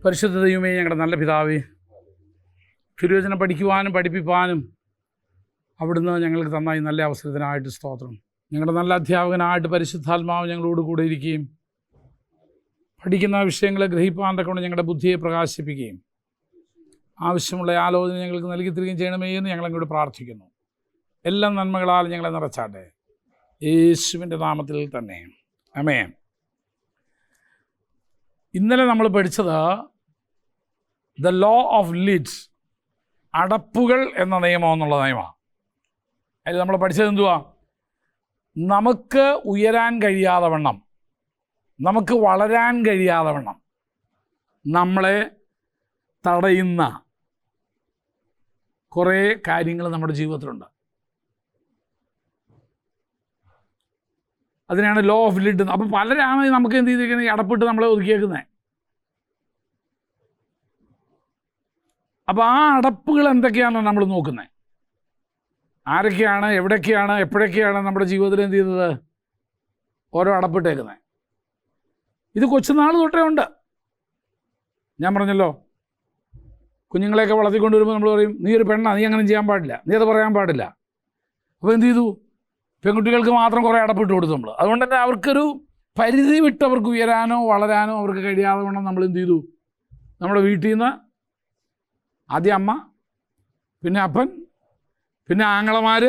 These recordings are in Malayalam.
പരിശുദ്ധ ദൈവമേ, ഞങ്ങളുടെ നല്ല പിതാവേ, തിരുവചനം പഠിക്കുവാനും പഠിപ്പിക്കാനും അവിടുന്ന് ഞങ്ങൾക്ക് തന്ന ഈ നല്ല അവസരത്തിനായിട്ട് സ്തോത്രം. ഞങ്ങളുടെ നല്ല അധ്യാപകനായിട്ട് പരിശുദ്ധാത്മാവ് ഞങ്ങളോട് കൂടെ ഇരിക്കുകയും പഠിക്കുന്ന വിഷയങ്ങളെ ഗ്രഹിപ്പാൻ കൊണ്ട് ഞങ്ങളുടെ ബുദ്ധിയെ പ്രകാശിപ്പിക്കുകയും ആവശ്യമുള്ള ആലോചന ഞങ്ങൾക്ക് നൽകി തരികയും ചെയ്യണമേ എന്ന് ഞങ്ങളങ്ങോട്ട് പ്രാർത്ഥിക്കുന്നു. എല്ലാ നന്മകളാൽ ഞങ്ങളെ നിറച്ചാട്ടെ, യേശുവിൻ്റെ നാമത്തിൽ തന്നെ, ആമേൻ. ഇന്നലെ നമ്മൾ പഠിച്ചത് ദ ലോ ഓഫ് ലിഡ്സ്, അടപ്പുകൾ എന്ന നിയമം എന്നുള്ള നിയമമാണ്. അതിൽ നമ്മൾ പഠിച്ചത് എന്തുവാ? നമുക്ക് ഉയരാൻ കഴിയാതെ വണ്ണം, നമുക്ക് വളരാൻ കഴിയാതെ വണ്ണം നമ്മളെ തടയുന്ന കുറേ കാര്യങ്ങൾ നമ്മുടെ ജീവിതത്തിലുണ്ട്. അതിനാണ് ലോ ഓഫ് ലിഡ്. അപ്പം പലരാണ് നമുക്ക് എന്ത് ചെയ്തിരിക്കുന്നത്? ഈ അടപ്പിട്ട് നമ്മളെ ഒതുക്കിയേക്കുന്നത്. അപ്പോൾ ആ അടപ്പുകൾ എന്തൊക്കെയാണ് നമ്മൾ നോക്കുന്നത്? ആരൊക്കെയാണ്, എവിടെയൊക്കെയാണ്, എപ്പോഴൊക്കെയാണ് നമ്മുടെ ജീവിതത്തിൽ എന്ത് ചെയ്തത്? ഓരോ അടപ്പിട്ടേക്കുന്നത്. ഇത് കൊച്ചുനാൾ തൊട്ടേ ഉണ്ട്. ഞാൻ പറഞ്ഞല്ലോ, കുഞ്ഞുങ്ങളെയൊക്കെ വളർത്തിക്കൊണ്ടുവരുമ്പോൾ നമ്മൾ പറയും, നീ ഒരു പെണ്ണാ, നീ അങ്ങനെ ചെയ്യാൻ പാടില്ല, നീ അത് പറയാൻ പാടില്ല. അപ്പോൾ എന്ത് ചെയ്തു? പെൺകുട്ടികൾക്ക് മാത്രം കുറേ അടപ്പിട്ട് കൊടുത്തു നമ്മൾ. അതുകൊണ്ട് തന്നെ അവർക്കൊരു പരിധി വിട്ട് അവർക്ക് ഉയരാനോ വളരാനോ അവർക്ക് കഴിയാതെ കൊണ്ട് നമ്മൾ എന്ത് ചെയ്തു? നമ്മുടെ വീട്ടിൽ നിന്ന് ആദ്യം അമ്മ, പിന്നെ അപ്പൻ, പിന്നെ ആങ്ങളമാർ,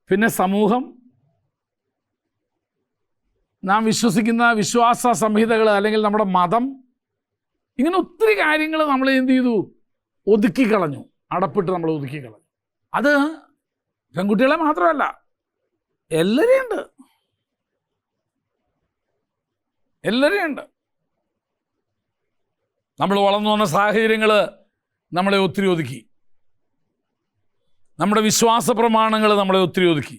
പിന്നെ സമൂഹം, നാം വിശ്വസിക്കുന്ന വിശ്വാസ സംഹിതകൾ അല്ലെങ്കിൽ നമ്മുടെ മതം, ഇങ്ങനെ ഒത്തിരി കാര്യങ്ങൾ നമ്മൾ എന്ത് ചെയ്തു? ഒതുക്കിക്കളഞ്ഞു. അടപ്പിട്ട് നമ്മൾ ഒതുക്കിക്കളഞ്ഞു. അത് പെൺകുട്ടികളെ മാത്രമല്ല, എല്ലാവരെയും ഉണ്ട്, എല്ലാവരെയും ഉണ്ട്. നമ്മൾ വളർന്നു വന്ന സാഹചര്യങ്ങൾ നമ്മളെ ഒത്തിരി ഒതുക്കി. നമ്മുടെ വിശ്വാസ പ്രമാണങ്ങൾ നമ്മളെ ഒത്തിരി ഒതുക്കി.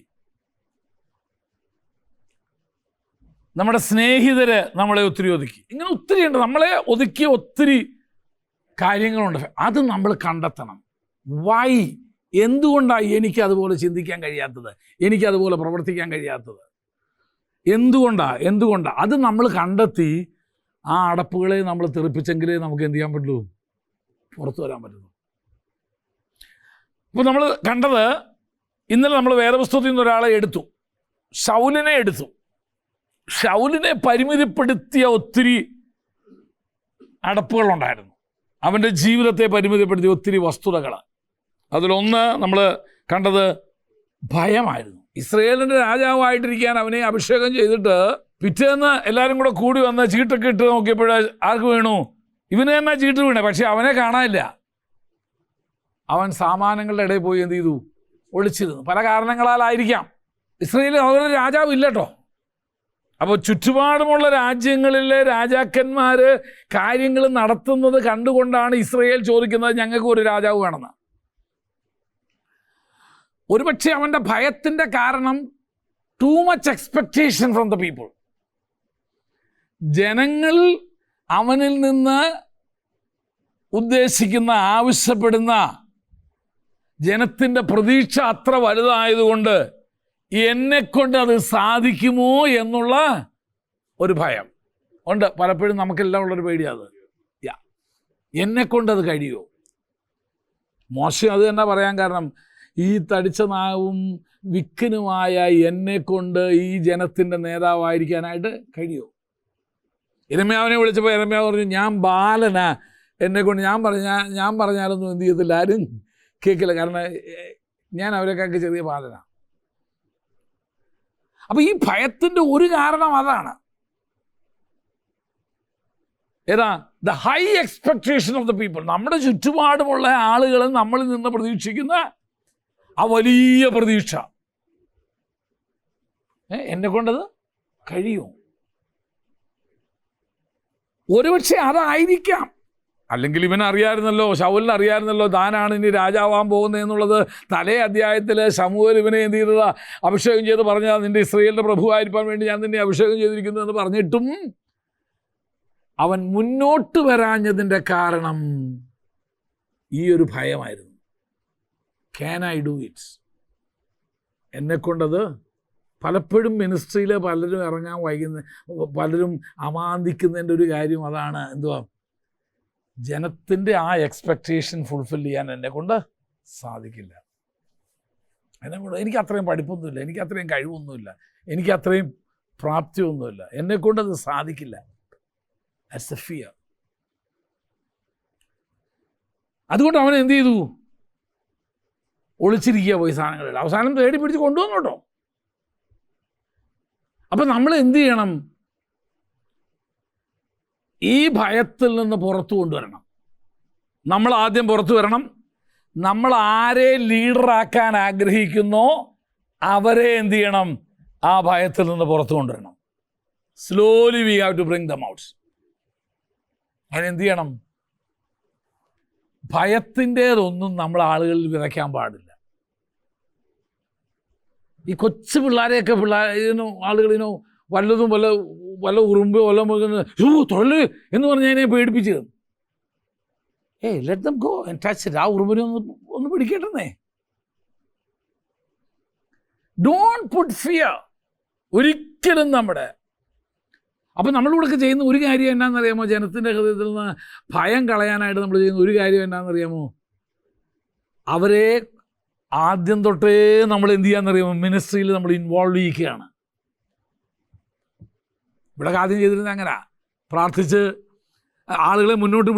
നമ്മുടെ സ്നേഹിതര് നമ്മളെ ഒത്തിരി ഒതുക്കി. ഇങ്ങനെ ഒത്തിരി ഉണ്ട്. നമ്മളെ ഒതുക്കിയ ഒത്തിരി കാര്യങ്ങളുണ്ട്. അത് നമ്മൾ കണ്ടെത്തണം. വൈ? എന്തുകൊണ്ടാണ് എനിക്കതുപോലെ ചിന്തിക്കാൻ കഴിയാത്തത്, എനിക്കതുപോലെ പ്രവർത്തിക്കാൻ കഴിയാത്തത്? എന്തുകൊണ്ടാണ്? അത് നമ്മൾ കണ്ടെത്തി ആ അടപ്പുകളെ നമ്മൾ തെറിപ്പിച്ചെങ്കിലേ നമുക്ക് എന്ത് ചെയ്യാൻ പറ്റുള്ളൂ? പുറത്തു വരാൻ പറ്റുള്ളൂ. ഇപ്പോൾ നമ്മൾ കണ്ടത്, ഇന്നലെ നമ്മൾ വേദപുസ്തകത്തിൽ നിന്ന് ഒരാളെ എടുത്തു, ശൗലിനെ എടുത്തു. ശൗലിനെ പരിമിതിപ്പെടുത്തിയ ഒത്തിരി അടപ്പുകളുണ്ടായിരുന്നു. അവൻ്റെ ജീവിതത്തെ പരിമിതിപ്പെടുത്തിയ ഒത്തിരി വസ്തുതകൾ. അതിലൊന്ന് നമ്മൾ കണ്ടത് ഭയമായിരുന്നു. ഇസ്രയേലിൻ്റെ രാജാവായിട്ടിരിക്കാൻ അവനെ അഭിഷേകം ചെയ്തിട്ട് പിറ്റേന്ന് എല്ലാവരും കൂടെ കൂടി വന്ന് ചീട്ടൊക്കെ ഇട്ട് നോക്കിയപ്പോൾ ആർക്ക് വീണു? ഇവന് തന്നെ ചീട്ട് വീണേ. പക്ഷെ അവനെ കാണാനില്ല. അവൻ സാമാനങ്ങളുടെ ഇടയിൽ പോയി എന്ത് ചെയ്തു? ഒളിച്ചിരുന്നു. പല കാരണങ്ങളാലായിരിക്കാം. ഇസ്രയേലിൽ അവരുടെ രാജാവ് ഇല്ല കേട്ടോ. അപ്പോൾ ചുറ്റുപാടുമുള്ള രാജ്യങ്ങളിലെ രാജാക്കന്മാർ കാര്യങ്ങൾ നടത്തുന്നത് കണ്ടുകൊണ്ടാണ് ഇസ്രയേൽ ചോദിക്കുന്നത്, ഞങ്ങൾക്ക് ഒരു രാജാവ് വേണമെന്ന്. ഒരുപക്ഷെ അവൻ്റെ ഭയത്തിൻ്റെ കാരണം too much expectation from the people. ജനങ്ങൾ അവനിൽ നിന്ന് ഉദ്ദേശിക്കുന്ന, ആവശ്യപ്പെടുന്ന ജനത്തിൻ്റെ പ്രതീക്ഷ അത്ര വലുതായതുകൊണ്ട് എന്നെക്കൊണ്ട് അത് സാധിക്കുമോ എന്നുള്ള ഒരു ഭയം ഉണ്ട്. പലപ്പോഴും നമുക്കെല്ലാം ഉള്ളൊരു പേടിയാണ് അത്. എന്നെക്കൊണ്ട് അത് കഴിയുമോ? മോശം അത് തന്നെ പറയാൻ കാരണം, ഈ തടിച്ച നാവും വിക്കനുമായ എന്നെക്കൊണ്ട് ഈ ജനത്തിൻ്റെ നേതാവായിരിക്കാനായിട്ട് കഴിയുമോ? യിരെമ്യാവിനെ വിളിച്ചപ്പോൾ യിരെമ്യാവ് പറഞ്ഞു, ഞാൻ ബാലനാ, എന്നെക്കൊണ്ട് ഞാൻ പറഞ്ഞാലൊന്നും എന്ത് ചെയ്യത്തില്ല, ആരും കേൾക്കില്ല, കാരണം ഞാൻ അവരെക്കാൾക്ക് ചെറിയ ബാലനാണ്. അപ്പോൾ ഈ ഭയത്തിൻ്റെ ഒരു കാരണം അതാണ്. ഏതാ? The high expectation of the people. നമ്മുടെ ചുറ്റുപാടുമുള്ള ആളുകൾ നമ്മളിൽ നിന്ന് പ്രതീക്ഷിക്കുന്ന ആ വലിയ പ്രതീക്ഷ. എന്നെക്കൊണ്ടത് കഴിയും. ഒരുപക്ഷെ അതായിരിക്കാം. അല്ലെങ്കിൽ ഇവനറിയാമായിരുന്നല്ലോ, ശൗലിന് അറിയാമായിരുന്നല്ലോ താനാണ് ഇനി രാജാവാൻ പോകുന്നതെന്നുള്ളത്. തലേ അധ്യായത്തിൽ ശമൂവേൽ ഇവനെ എന്ത് ചെയ്തതാ? അഭിഷേകം ചെയ്ത് പറഞ്ഞാൽ, നിൻ്റെ ഇസ്രയേലിൻ്റെ പ്രഭുവായിരിക്കാൻ വേണ്ടി ഞാൻ നിന്നെ അഭിഷേകം ചെയ്തിരിക്കുന്നു എന്ന് പറഞ്ഞിട്ടും അവൻ മുന്നോട്ട് വരാഞ്ഞതിൻ്റെ കാരണം ഈ ഒരു ഭയമായിരുന്നു. Can I do it? എന്നെക്കൊണ്ടത് പലപ്പോഴും മിനിസ്ട്രിയിൽ പലരും ഇറങ്ങാൻ പലരും അമാന്തിക്കുന്നതിൻ്റെ ഒരു കാര്യം അതാണ്. എന്തുവാ? ജനത്തിൻ്റെ ആ എക്സ്പെക്റ്റേഷൻ ഫുൾഫിൽ ചെയ്യാൻ എന്നെക്കൊണ്ട് സാധിക്കില്ല. എന്നെക്കൊണ്ട് എനിക്ക് അത്രയും പഠിപ്പൊന്നുമില്ല, എനിക്ക് അത്രയും കഴിവൊന്നുമില്ല, എനിക്ക് അത്രയും പ്രാപ്തിയൊന്നുമില്ല, എന്നെക്കൊണ്ടത് സാധിക്കില്ല. That's A fear. അതുകൊണ്ട് അവൻ എന്ത് ചെയ്തു? ഒളിച്ചിരിക്കുക പോയി സാധനങ്ങളിൽ. അവസാനം തേടി പിടിച്ച് കൊണ്ടുവന്നു കേട്ടോ. അപ്പം നമ്മൾ എന്ത് ചെയ്യണം? ഈ ഭയത്തിൽ നിന്ന് പുറത്തു കൊണ്ടുവരണം. നമ്മൾ ആദ്യം പുറത്തു വരണം. നമ്മൾ ആരെ ലീഡറാക്കാൻ ആഗ്രഹിക്കുന്നോ അവരെ എന്ത് ചെയ്യണം? ആ ഭയത്തിൽ നിന്ന് പുറത്തു കൊണ്ടുവരണം. Slowly we have to bring them out. അതിനെന്ത് ചെയ്യണം? ഭയത്തിൻ്റേതൊന്നും നമ്മൾ ആളുകളിൽ വിതയ്ക്കാൻ പാടില്ല. ഈ കൊച്ചു പിള്ളേരെയൊക്കെ ആളുകളിനോ വല്ലതും വല്ല ഉറുമ്പോ തൊഴിൽ എന്ന് പറഞ്ഞാൽ അതിനെ പേടിപ്പിച്ച് let them go and touch it. ആ ഉറുമ്പിനെ ഒന്ന് പിടിക്കട്ടെ. ഡോണ്ട് പുട്ട് ഫിയർ ഒരിക്കലും നമ്മുടെ. അപ്പം നമ്മളിവിടെ ചെയ്യുന്ന ഒരു കാര്യം എന്നാണെന്നറിയാമോ? ജനത്തിൻ്റെ ഹൃദയത്തിൽ നിന്ന് ഭയം കളയാനായിട്ട് നമ്മൾ ചെയ്യുന്ന ഒരു കാര്യം എന്നാണെന്നറിയാമോ? അവരെ ആദ്യം തൊട്ടേ നമ്മൾ എന്ത് ചെയ്യാമെന്നറിയാമോ? മിനിസ്ട്രിയിൽ നമ്മൾ ഇൻവോൾവ് ചെയ്യിക്കുകയാണ്. ഇവിടെ ആദ്യം ചെയ്തിരുന്നത് അങ്ങനെ പ്രാർത്ഥിച്ച് ആളുകളെ മുന്നോട്ട്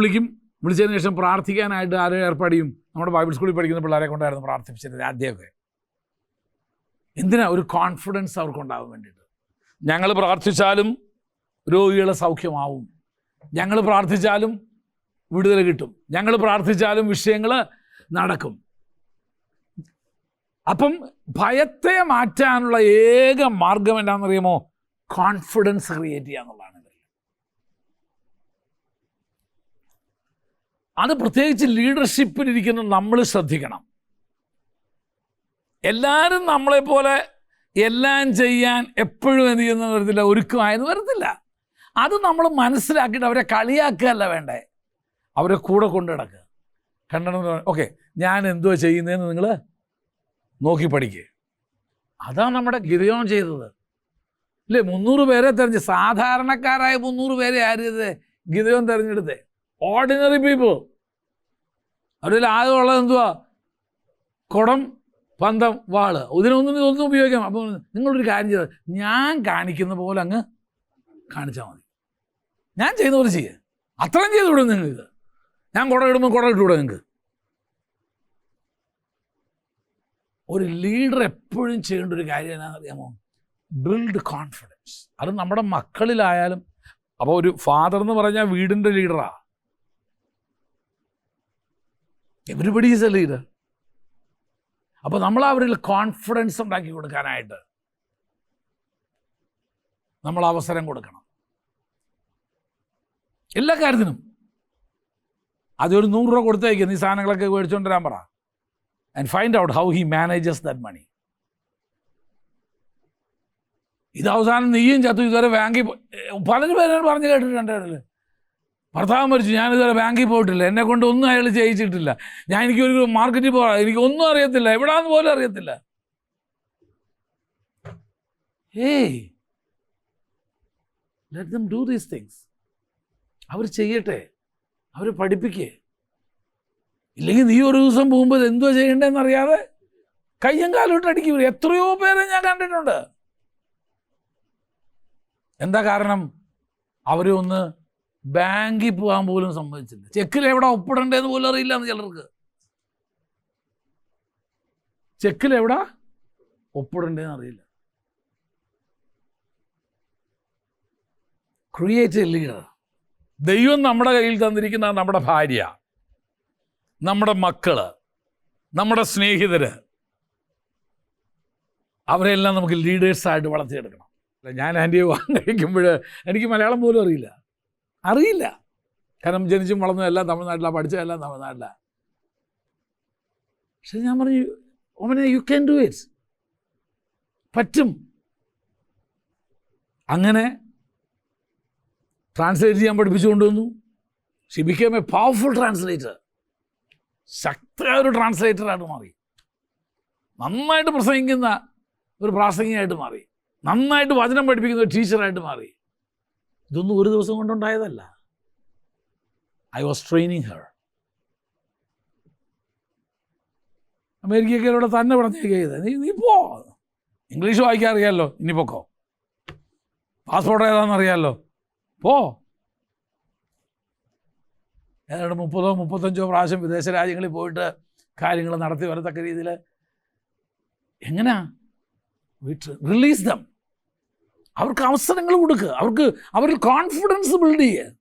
വിളിച്ചതിന് ശേഷം പ്രാർത്ഥിക്കാനായിട്ട് ആരെ ഏർപ്പാട് ചെയ്യും? നമ്മുടെ ബൈബിൾ സ്കൂളിൽ പഠിക്കുന്ന പിള്ളേരെ കൊണ്ടായിരുന്നു പ്രാർത്ഥിപ്പിച്ചിരുന്നത് ആദ്യമൊക്കെ. എന്തിനാ? ഒരു കോൺഫിഡൻസ് അവർക്കുണ്ടാവാൻ വേണ്ടിയിട്ട്. ഞങ്ങൾ പ്രാർത്ഥിച്ചാലും രോഗികളെ സൗഖ്യമാവും, ഞങ്ങൾ പ്രാർത്ഥിച്ചാലും വിടുതൽ കിട്ടും, ഞങ്ങൾ പ്രാർത്ഥിച്ചാലും വിഷയങ്ങൾ നടക്കും. അപ്പം ഭയത്തെ മാറ്റാനുള്ള ഏക മാർഗം എന്താണെന്നറിയാമോ? കോൺഫിഡൻസ് ക്രിയേറ്റ് ചെയ്യുക എന്നുള്ളതാണ്. അത് പ്രത്യേകിച്ച് ലീഡർഷിപ്പിലിരിക്കുന്ന നമ്മൾ ശ്രദ്ധിക്കണം. എല്ലാവരും നമ്മളെപ്പോലെ എല്ലാം ചെയ്യാൻ എപ്പോഴും എന്ത് ചെയ്യുന്ന വരത്തില്ല, ഒരുക്കമായെന്ന് വരത്തില്ല. അത് നമ്മൾ മനസ്സിലാക്കിയിട്ട് അവരെ കളിയാക്കുകയല്ല വേണ്ടേ, അവരെ കൂടെ കൊണ്ടു നടക്കുക. ഓക്കെ, ഞാൻ എന്തുവാ ചെയ്യുന്നതെന്ന് നിങ്ങൾ നോക്കി പഠിക്കുക. അതാണ് നമ്മുടെ ഗിദെയോൻ ചെയ്തത്, ഇല്ലേ? 300 പേരെ സാധാരണക്കാരായ 300 പേരെ ആര് ഗിദെയോൻ തിരഞ്ഞെടുത്തേ? Ordinary people. അവരിൽ ആകെ ഉള്ളത് എന്തുവാ? കുടം, പന്തം, വാള്. ഇതൊന്നും ഉപയോഗിക്കാം. അപ്പോൾ നിങ്ങളൊരു കാര്യം ചെയ്താൽ ഞാൻ കാണിക്കുന്ന പോലെ അങ്ങ് കാണിച്ചാൽ മതി, ഞാൻ ചെയ്യുന്ന പോലെ ചെയ്യുക. അത്രയും ചെയ്ത് വിടും നിങ്ങൾക്ക്. ഞാൻ കുട ഇടുമ്പോൾ കുട ഇട്ടുകൂടെ നിങ്ങൾക്ക്? ഒരു ലീഡർ എപ്പോഴും ചെയ്യേണ്ട ഒരു കാര്യം എന്നാണെന്നറിയാമോ? Build confidence. അത് നമ്മുടെ മക്കളിലായാലും. അപ്പോൾ ഒരു ഫാദർ എന്ന് പറഞ്ഞാൽ വീടിൻ്റെ ലീഡറാണ്. Everybody is a leader. അപ്പോൾ നമ്മൾ അവരിൽ കോൺഫിഡൻസ് ഉണ്ടാക്കി കൊടുക്കാനായിട്ട് നമ്മൾ അവസരം കൊടുക്കണം. എല്ലാ കാര്യത്തിനും. അതൊരു 100 രൂപ കൊടുത്തേക്ക്, നീ സാധനങ്ങളൊക്കെ മേടിച്ചുകൊണ്ട് വരാൻ പറ. And find out how he manages that money. ഇത് അവസാനം നീയും ചത്തു. ഇതുവരെ ബാങ്കിൽ പലരും പേരും പറഞ്ഞ് കേട്ടിട്ടുണ്ട്. ഭർത്താവ് മരിച്ചു, ഞാനിതുവരെ ബാങ്കിൽ പോയിട്ടില്ല, എന്നെ കൊണ്ട് ഒന്നും അയാൾ ചെയ്യിച്ചിട്ടില്ല, എനിക്കൊരു മാർക്കറ്റിൽ പോകാം, എനിക്കൊന്നും അറിയത്തില്ല, എവിടാന്ന് പോലും അറിയത്തില്ല. Let them do these things. അവർ ചെയ്യട്ടെ, അവർ പഠിപ്പിക്കേ. ഇല്ലെങ്കിൽ നീ ഒരു ദിവസം പോകുമ്പോൾ എന്തോ ചെയ്യേണ്ടതെന്നറിയാതെ കയ്യും കാലും ഇട്ട് അടിക്കും. എത്രയോ പേരെ ഞാൻ കണ്ടിട്ടുണ്ട്. എന്താ കാരണം? അവരെ ഒന്ന് ബാങ്കിൽ പോകാൻ പോലും സമ്മതിച്ചില്ല. ചെക്കിൽ എവിടെ ഒപ്പിടേണ്ടതെന്ന് പോലും അറിയില്ല എന്ന് ചിലർക്ക്. ചെക്കിൽ എവിടെ ഒപ്പിടേണ്ടതെന്ന് അറിയില്ല. Create A leader. ദൈവം നമ്മുടെ കയ്യിൽ തന്നിരിക്കുന്ന നമ്മുടെ ഭാര്യ, നമ്മുടെ മക്കള്, നമ്മുടെ സ്നേഹിതര്, അവരെല്ലാം നമുക്ക് ലീഡേഴ്സായിട്ട് വളർത്തിയെടുക്കണം. ഞാൻ ആൻറ്റിയെ കഴിക്കുമ്പോൾ എനിക്ക് മലയാളം പോലും അറിയില്ല. കാരണം ജനിച്ചും വളർന്നതെല്ലാം തമിഴ്നാട്ടിലാണ്, പഠിച്ചതെല്ലാം തമിഴ്നാട്ടിലാണ്. പക്ഷെ ഞാൻ പറഞ്ഞു, ഓമനെ യു ക്യാൻ ഡു ഇറ്റ്, പറ്റും. അങ്ങനെ ട്രാൻസ്ലേറ്റ് ചെയ്യാൻ പഠിപ്പിച്ചു കൊണ്ടുവന്നു. She became a powerful translator. ശക്തമായ ഒരു ട്രാൻസ്ലേറ്ററായിട്ട് മാറി. നന്നായിട്ട് പ്രസംഗിക്കുന്ന ഒരു പ്രാസംഗികമായിട്ട് മാറി, നന്നായിട്ട് വചനം പഠിപ്പിക്കുന്ന ഒരു ടീച്ചറായിട്ട് മാറി. ഇതൊന്നും ഒരു ദിവസം കൊണ്ടുണ്ടായതല്ല. I was training her. അമേരിക്കയിലൂടെ തന്നെ പറഞ്ഞേക്കത്, നീ പോ, ഇംഗ്ലീഷ് വായിക്കാൻ അറിയാമല്ലോ, ഇനി പൊക്കോ, പാസ്പോർട്ട് ഏതാണെന്നറിയാമല്ലോ, പോ. ഏതാണ്ട് 30-35 പ്രാവശ്യം വിദേശ രാജ്യങ്ങളിൽ പോയിട്ട് കാര്യങ്ങൾ നടത്തി വരത്തക്ക രീതിയിൽ എങ്ങനെയാ റിലീസ് ദം. അവർക്ക് അവസരങ്ങൾ കൊടുക്കുക, അവരിൽ കോൺഫിഡൻസ് ബിൽഡ് ചെയ്യുക.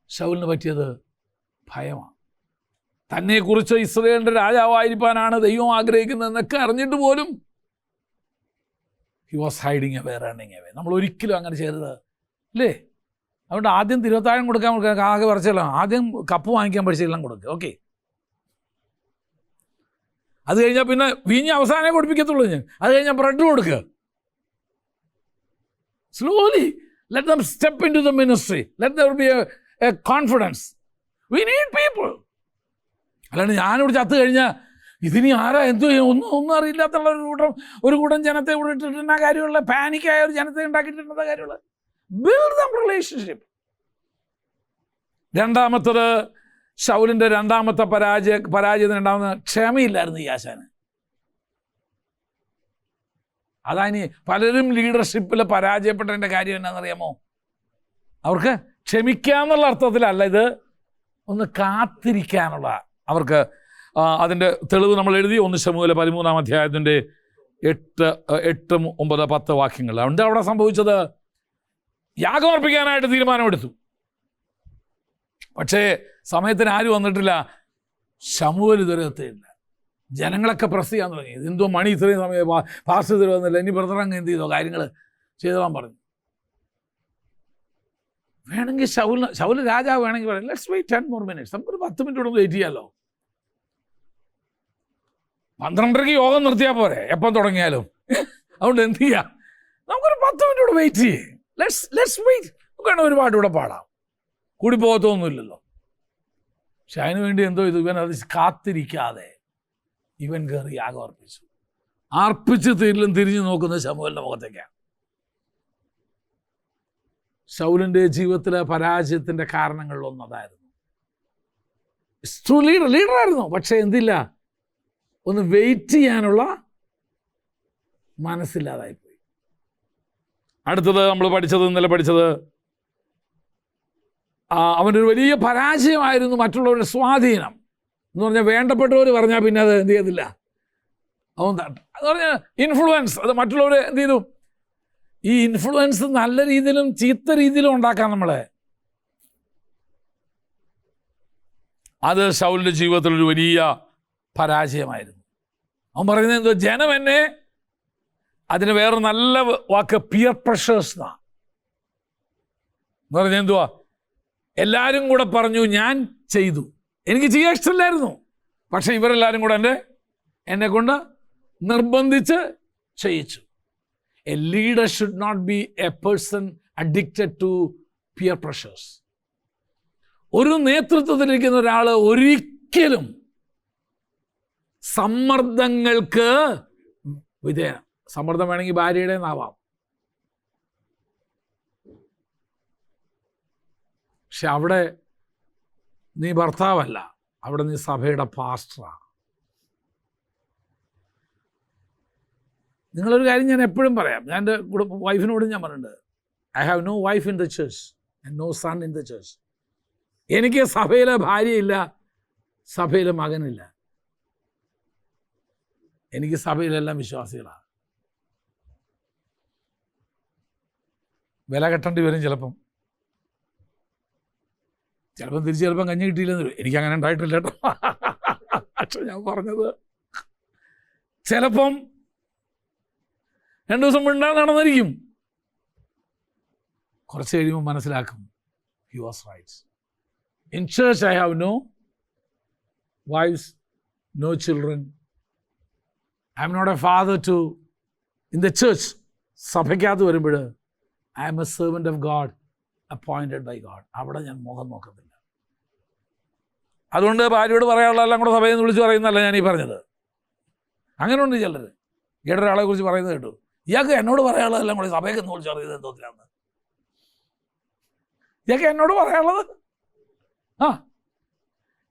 ശൗലിന് പറ്റിയത് ഭയമാണ്. തന്നെക്കുറിച്ച് ഇസ്രായേലിൻ്റെ രാജാവായിരിക്കാനാണ് ദൈവം ആഗ്രഹിക്കുന്നതെന്നൊക്കെ അറിഞ്ഞിട്ട് പോലും he was hiding away, running away. നമ്മൾ ഒരിക്കലും അങ്ങനെ ചെയ്തത് അല്ലേ? അതുകൊണ്ട് ആദ്യം തിരുവത്താഴം കൊടുക്കാൻ ആകെ പറിച്ചല്ലോ, ആദ്യം കപ്പ് വാങ്ങിക്കാൻ പരിശീലനം കൊടുക്കുക. ഓക്കെ, അത് കഴിഞ്ഞാൽ പിന്നെ വീഞ്ഞ് അവസാനമേ കൊടുപ്പിക്കത്തുള്ളൂ. അത് കഴിഞ്ഞാൽ ബ്രെഡ് കൊടുക്കുക. Slowly let them step in to the ministry, let there be a confidence. We need people. അല്ലാണ്ട് ഞാനിവിടെ ചത്ത് കഴിഞ്ഞാൽ ഇതിനി ആരാ എന്തോ ഒന്നും അറിയില്ലാത്തുള്ള ഒരു കൂട്ടം ജനത്തെ ഇവിടെ ഇട്ടിട്ടുണ്ട കാര്യമുള്ള, പാനിക്കായ ഒരു ജനത്തെ ഉണ്ടാക്കിയിട്ടുണ്ട കാര്യമുള്ള. Build them relationship. രണ്ടാമത്തത്, ശൗലിൻ്റെ രണ്ടാമത്തെ പരാജയത്തിന് ഉണ്ടാകുന്ന ക്ഷമയില്ലായിരുന്നു ഈ ആശാന്. അതാണ് പലരും ലീഡർഷിപ്പിൽ പരാജയപ്പെട്ടതിൻ്റെ കാര്യം എന്നാണെന്നറിയാമോ? അവർക്ക് ക്ഷമിക്കാന്നുള്ള അർത്ഥത്തിലല്ല, ഇത് ഒന്ന് കാത്തിരിക്കാനുള്ള, അവർക്ക് അതിൻ്റെ തെളിവ് നമ്മൾ എഴുതി 1 ശമൂവേൽ 13-ാം അധ്യായത്തിൻ്റെ 8, 9, 10 വാക്യങ്ങൾ. അതുകൊണ്ട് അവിടെ സംഭവിച്ചത്, യാഗം അർപ്പിക്കാനായിട്ട് തീരുമാനമെടുത്തു, പക്ഷേ സമയത്തിന് ആരും വന്നിട്ടില്ല. ശമൂവേൽ ഇതുവരെ എത്തിയില്ല. ജനങ്ങളൊക്കെ പ്രസ് ചെയ്യാൻ തുടങ്ങി. എന്തോ മണി ഇത്രയും സമയം പാസ് തരുമെന്നില്ല, ഇനി ബ്രദറങ്ങ് എന്ത് ചെയ്തോ കാര്യങ്ങൾ ചെയ്തോളാൻ പറഞ്ഞു. വേണമെങ്കിൽ ശൗൽ രാജാവ് വേണമെങ്കിൽ പറയാം, ലെറ്റ്സ് വെയിറ്റ് 10 more minutes, നമുക്കൊരു 10 മിനിറ്റ് കൂടെ വെയിറ്റ് ചെയ്യാമല്ലോ. 12:30 യോഗം നിർത്തിയാൽ പോരെ, എപ്പം തുടങ്ങിയാലും. അതുകൊണ്ട് എന്ത് ചെയ്യാം, നമുക്കൊരു 10 മിനിറ്റ് കൂടെ വെയിറ്റ് ചെയ്യേ, ലെറ്റ്സ് വെയിറ്റ്, നമുക്ക് വേണം ഒരു പാട്ട് കൂടെ പാടാം, കൂടി പോകത്തൊന്നുമില്ലല്ലോ. പക്ഷെ അതിനു വേണ്ടി എന്തോ ഇവൻ അത് കാത്തിരിക്കാതെ ഇവൻ കയറി യാഗം അർപ്പിച്ചു. അർപ്പിച്ച് തിരിഞ്ഞു നോക്കുന്ന ശമൂവേലിൻ്റെ മുഖത്തേക്കാണ്. ശൗലിൻ്റെ ജീവിതത്തിലെ പരാജയത്തിൻ്റെ കാരണങ്ങളിലൊന്നും അതായിരുന്നു. ട്രൂ ലീഡറായിരുന്നു, പക്ഷേ എന്തില്ല, ഒന്ന് വെയിറ്റ് ചെയ്യാനുള്ള മനസ്സില്ലാതായിപ്പോയി. അടുത്തത് നമ്മൾ ഇന്നലെ പഠിച്ചത് അവനൊരു വലിയ പരാജയമായിരുന്നു മറ്റുള്ളവരുടെ സ്വാധീനം എന്ന് പറഞ്ഞാൽ, വേണ്ടപ്പെട്ടവർ പറഞ്ഞാൽ പിന്നെ അത് എന്ത് ചെയ്തില്ല, അവൻ അത് പറഞ്ഞാൽ ഇൻഫ്ലുവൻസ്. അത് മറ്റുള്ളവർ എന്ത് ചെയ്തു, ഈ ഇൻഫ്ലുവൻസ് നല്ല രീതിയിലും ചീത്ത രീതിയിലും ഉണ്ടാക്കാം നമ്മളെ. അത് ശൗലിൻ്റെ ജീവിതത്തിലൊരു വലിയ പരാജയമായിരുന്നു. അവൻ പറയുന്നത് എന്തോ, ജനം എന്നെ, അതിന് വേറെ നല്ല വാക്ക് പിയർ പ്രഷേഴ്സ് എന്നാണ്. എന്ന് പറഞ്ഞാൽ എന്തുവാ, എല്ലാവരും കൂടെ പറഞ്ഞു, ഞാൻ ചെയ്തു, എനിക്ക് ചെയ്യാൻ ഇഷ്ടമില്ലായിരുന്നു, പക്ഷെ ഇവരെല്ലാവരും കൂടെ എന്നെ കൊണ്ട് നിർബന്ധിച്ച് ചെയ്യിച്ചു. A leader should not be a person addicted to peer pressures. ഒരു നേതൃത്വത്തിലിരിക്കുന്ന ഒരാൾ ഒരിക്കലും സമ്മർദ്ദങ്ങൾക്ക് വിധേയനം. സമ്മർദ്ദം വേണമെങ്കിൽ ഭാര്യയുടെ നാവാം, പക്ഷെ അവിടെ നീ ഭർത്താവല്ല, അവിടെ നീ സഭയുടെ പാസ്റ്ററാണ്. നിങ്ങളൊരു കാര്യം ഞാൻ എപ്പോഴും പറയാം, ഞാൻ എൻ്റെ വൈഫിനോടും ഞാൻ പറഞ്ഞിട്ടുണ്ട്, I have no wife in the church and no son in the church. എനിക്ക് സഭയിലെ ഭാര്യയില്ല, സഭയിലെ മകനില്ല, എനിക്ക് സഭയിലെല്ലാം വിശ്വാസികളാണ്. വില കെട്ടേണ്ടി വരും ചിലപ്പം തിരിച്ച് ചിലപ്പം കഞ്ഞി കിട്ടിയില്ലെന്ന് വരും. എനിക്കങ്ങനെ ഉണ്ടായിട്ടില്ല കേട്ടോ. പക്ഷെ ഞാൻ പറഞ്ഞത്, ചിലപ്പം 2 ദിവസം മിണ്ടാതെ നടന്നിരിക്കും, കുറച്ച് കഴിയുമ്പോൾ മനസ്സിലാക്കും, he was right. In church I have no wifes, no children, I am not a father too. In the church, സഭയ്ക്കകത്ത് വരുമ്പോൾ I am a servant of God appointed by God. അവിടെ ഞാൻ മുഖം നോക്കത്തില്ല. അതുകൊണ്ട് ഭാര്യയോട് പറയാനുള്ളതെല്ലാം കൂടെ സഭയിൽ നിന്ന് വിളിച്ച് പറയുന്നതല്ല ഞാൻ ഈ പറഞ്ഞത്. അങ്ങനെയുണ്ട് ചിലർ. ഈയിടെ ഒരാളെ കുറിച്ച് പറയുന്നത് കേട്ടു, ഇയാൾക്ക് എന്നോട് പറയാനുള്ളതെല്ലാം കൂടി സഭയൊക്കെ എന്ന് വിളിച്ച് പറയുന്നത് എന്തോത്തിനാണ്. ഇയാൾക്ക് എന്നോട് പറയാനുള്ളത്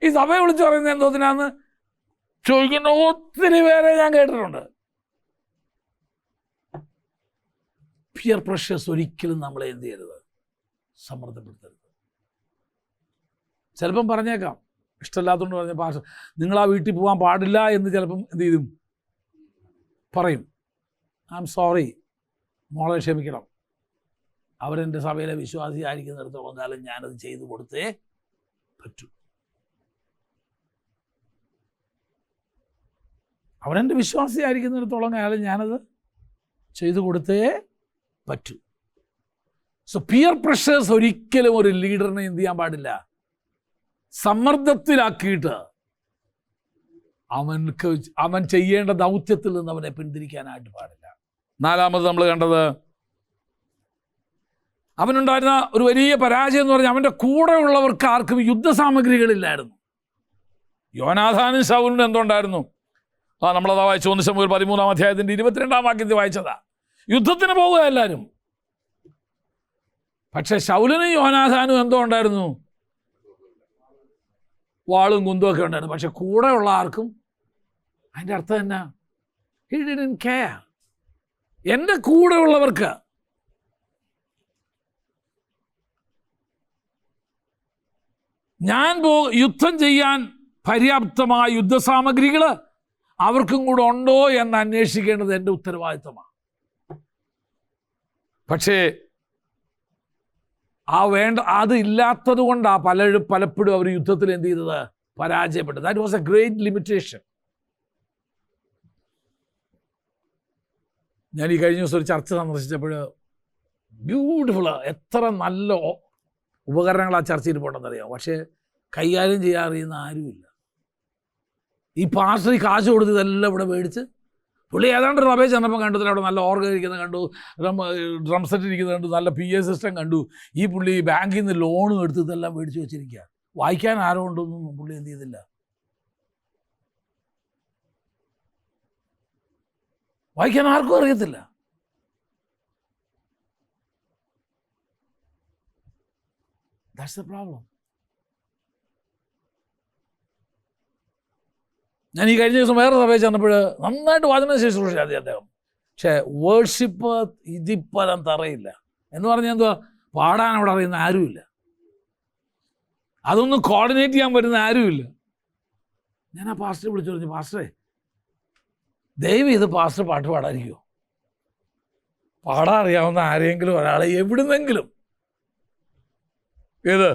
ഈ സഭയെ വിളിച്ച് പറയുന്നത് എന്തോത്തിനാന്ന് ചോദിക്കുന്ന ഒത്തിരി പേരെ ഞാൻ കേട്ടിട്ടുണ്ട്. പിയർ പ്രഷേഴ്സ് ഒരിക്കലും നമ്മളെ എന്ത് ചെയ്യരുത്, സമ്മർദ്ദപ്പെടുത്തരുത്. ചിലപ്പം പറഞ്ഞേക്കാം, ഇഷ്ടമില്ലാത്തതുകൊണ്ട് പറഞ്ഞ പാഷ നിങ്ങൾ ആ വീട്ടിൽ പോകാൻ പാടില്ല എന്ന് ചിലപ്പം എന്ത് ചെയ്തും പറയും. ഐ ആം സോറി, മോളെ ക്ഷമിക്കണം, അവരെൻ്റെ സഭയിലെ വിശ്വാസിയായിരിക്കുന്നിടത്തോളം കാലം ഞാനത് ചെയ്തു കൊടുത്തേ പറ്റൂ. അവനെൻ്റെ വിശ്വാസിയായിരിക്കുന്നിടത്തോളം കാലം ഞാനത് ചെയ്തു കൊടുത്തേ പറ്റൂ. സോ പിയർ പ്രഷേഴ്സ് ഒരിക്കലും ഒരു ലീഡറിനെ എന്ത് ചെയ്യാൻ പാടില്ല, സമ്മർദ്ദത്തിലാക്കിയിട്ട് അവൻ ചെയ്യേണ്ട ദൗത്യത്തിൽ നിന്ന് അവനെ പിന്തിരിക്കാനായിട്ട് പാടില്ല. നാലാമത് നമ്മൾ കണ്ടത്, അവനുണ്ടായിരുന്ന ഒരു വലിയ പരാജയം എന്ന് പറഞ്ഞാൽ അവൻ്റെ കൂടെയുള്ളവർക്ക് ആർക്കും യുദ്ധസാമഗ്രികളില്ലായിരുന്നു. യോനാഥാനും ശൗലിനും എന്തുണ്ടായിരുന്നു? നമ്മളതാ വായിച്ചു, 1 ശമൂവേൽ 13-ാം അധ്യായത്തിൻ്റെ 22-ാം വാക്യത്തിൽ വായിച്ചതാ. യുദ്ധത്തിന് പോവുക എല്ലാവരും. പക്ഷെ ശൗലിനും യോനാഥാനും എന്തോ ഉണ്ടായിരുന്നു? വാളും കുന്തുമൊക്കെ ഉണ്ടായിരുന്നു. പക്ഷെ കൂടെയുള്ള ആർക്കും, അതിൻ്റെ അർത്ഥം എന്നാ? He didn't care. എൻ്റെ കൂടെയുള്ളവർക്ക് ഞാൻ യുദ്ധം ചെയ്യാൻ പര്യാപ്തമായ യുദ്ധസാമഗ്രികൾ അവർക്കും കൂടെ ഉണ്ടോ എന്ന് അന്വേഷിക്കേണ്ടത് എൻ്റെ ഉത്തരവാദിത്തമാണ്. പക്ഷേ അത് ഇല്ലാത്തത് കൊണ്ടാണ് പലപ്പോഴും അവർ യുദ്ധത്തിൽ എന്ത് ചെയ്തത്, പരാജയപ്പെട്ടത്. That was A great limitation. ഞാൻ ഈ കഴിഞ്ഞ ദിവസം ഒരു ചർച്ച സന്ദർശിച്ചപ്പോൾ ബ്യൂട്ടിഫുൾ, എത്ര നല്ല ഉപകരണങ്ങൾ ആ ചർച്ചയിൽ പോകണമെന്നറിയാം. പക്ഷേ കൈകാര്യം ചെയ്യാൻ അറിയുന്ന ആരുമില്ല. ഈ പാസ്റ്റർ കാശ് കൊടുത്ത് ഇതെല്ലാം ഇവിടെ മേടിച്ച്, പുള്ളി ഏതാണ്ട് ഒരു സഭയിൽ ചെന്നപ്പോൾ കണ്ടതിൽ അവിടെ നല്ല ഓർഗൻ ഇരിക്കുന്നത് കണ്ടു, ഡ്രം സെറ്റ് ഇരിക്കുന്നത് കണ്ടു, നല്ല PA സിസ്റ്റം കണ്ടു. ഈ പുള്ളി ബാങ്കിൽ നിന്ന് ലോണും എടുത്ത് ഇതെല്ലാം മേടിച്ച് വെച്ചിരിക്കുക. വായിക്കാൻ ആരോ ഉണ്ടോന്നും പുള്ളി എന്ത് ചെയ്തില്ല, വായിക്കാൻ ആർക്കും അറിയത്തില്ല. That's the problem. ഞാൻ ഈ കഴിഞ്ഞ ദിവസം വേറെ സഭയിൽ ചെന്നപ്പോൾ നന്നായിട്ട് വചന ശുശ്രൂഷ അദ്ദേഹം. പക്ഷേ വേർഷിപ്പ് ഇതിപ്പരം തറയില്ല എന്ന് പറഞ്ഞാൽ എന്തുവാ, പാടാൻ അവിടെ അറിയുന്ന ആരുമില്ല, അതൊന്നും കോർഡിനേറ്റ് ചെയ്യാൻ പറ്റുന്ന ആരുമില്ല. ഞാൻ ആ പാസ്റ്ററെ വിളിച്ചു പറഞ്ഞു, പാസ്റ്ററെ ദയവ് ഇത് പാസ്റ്റർ പാട്ട് പാടാതിരിക്കുമോ? പാടാൻ അറിയാവുന്ന ആരെങ്കിലും ഒരാളെ എവിടുന്നെങ്കിലും, ഏത്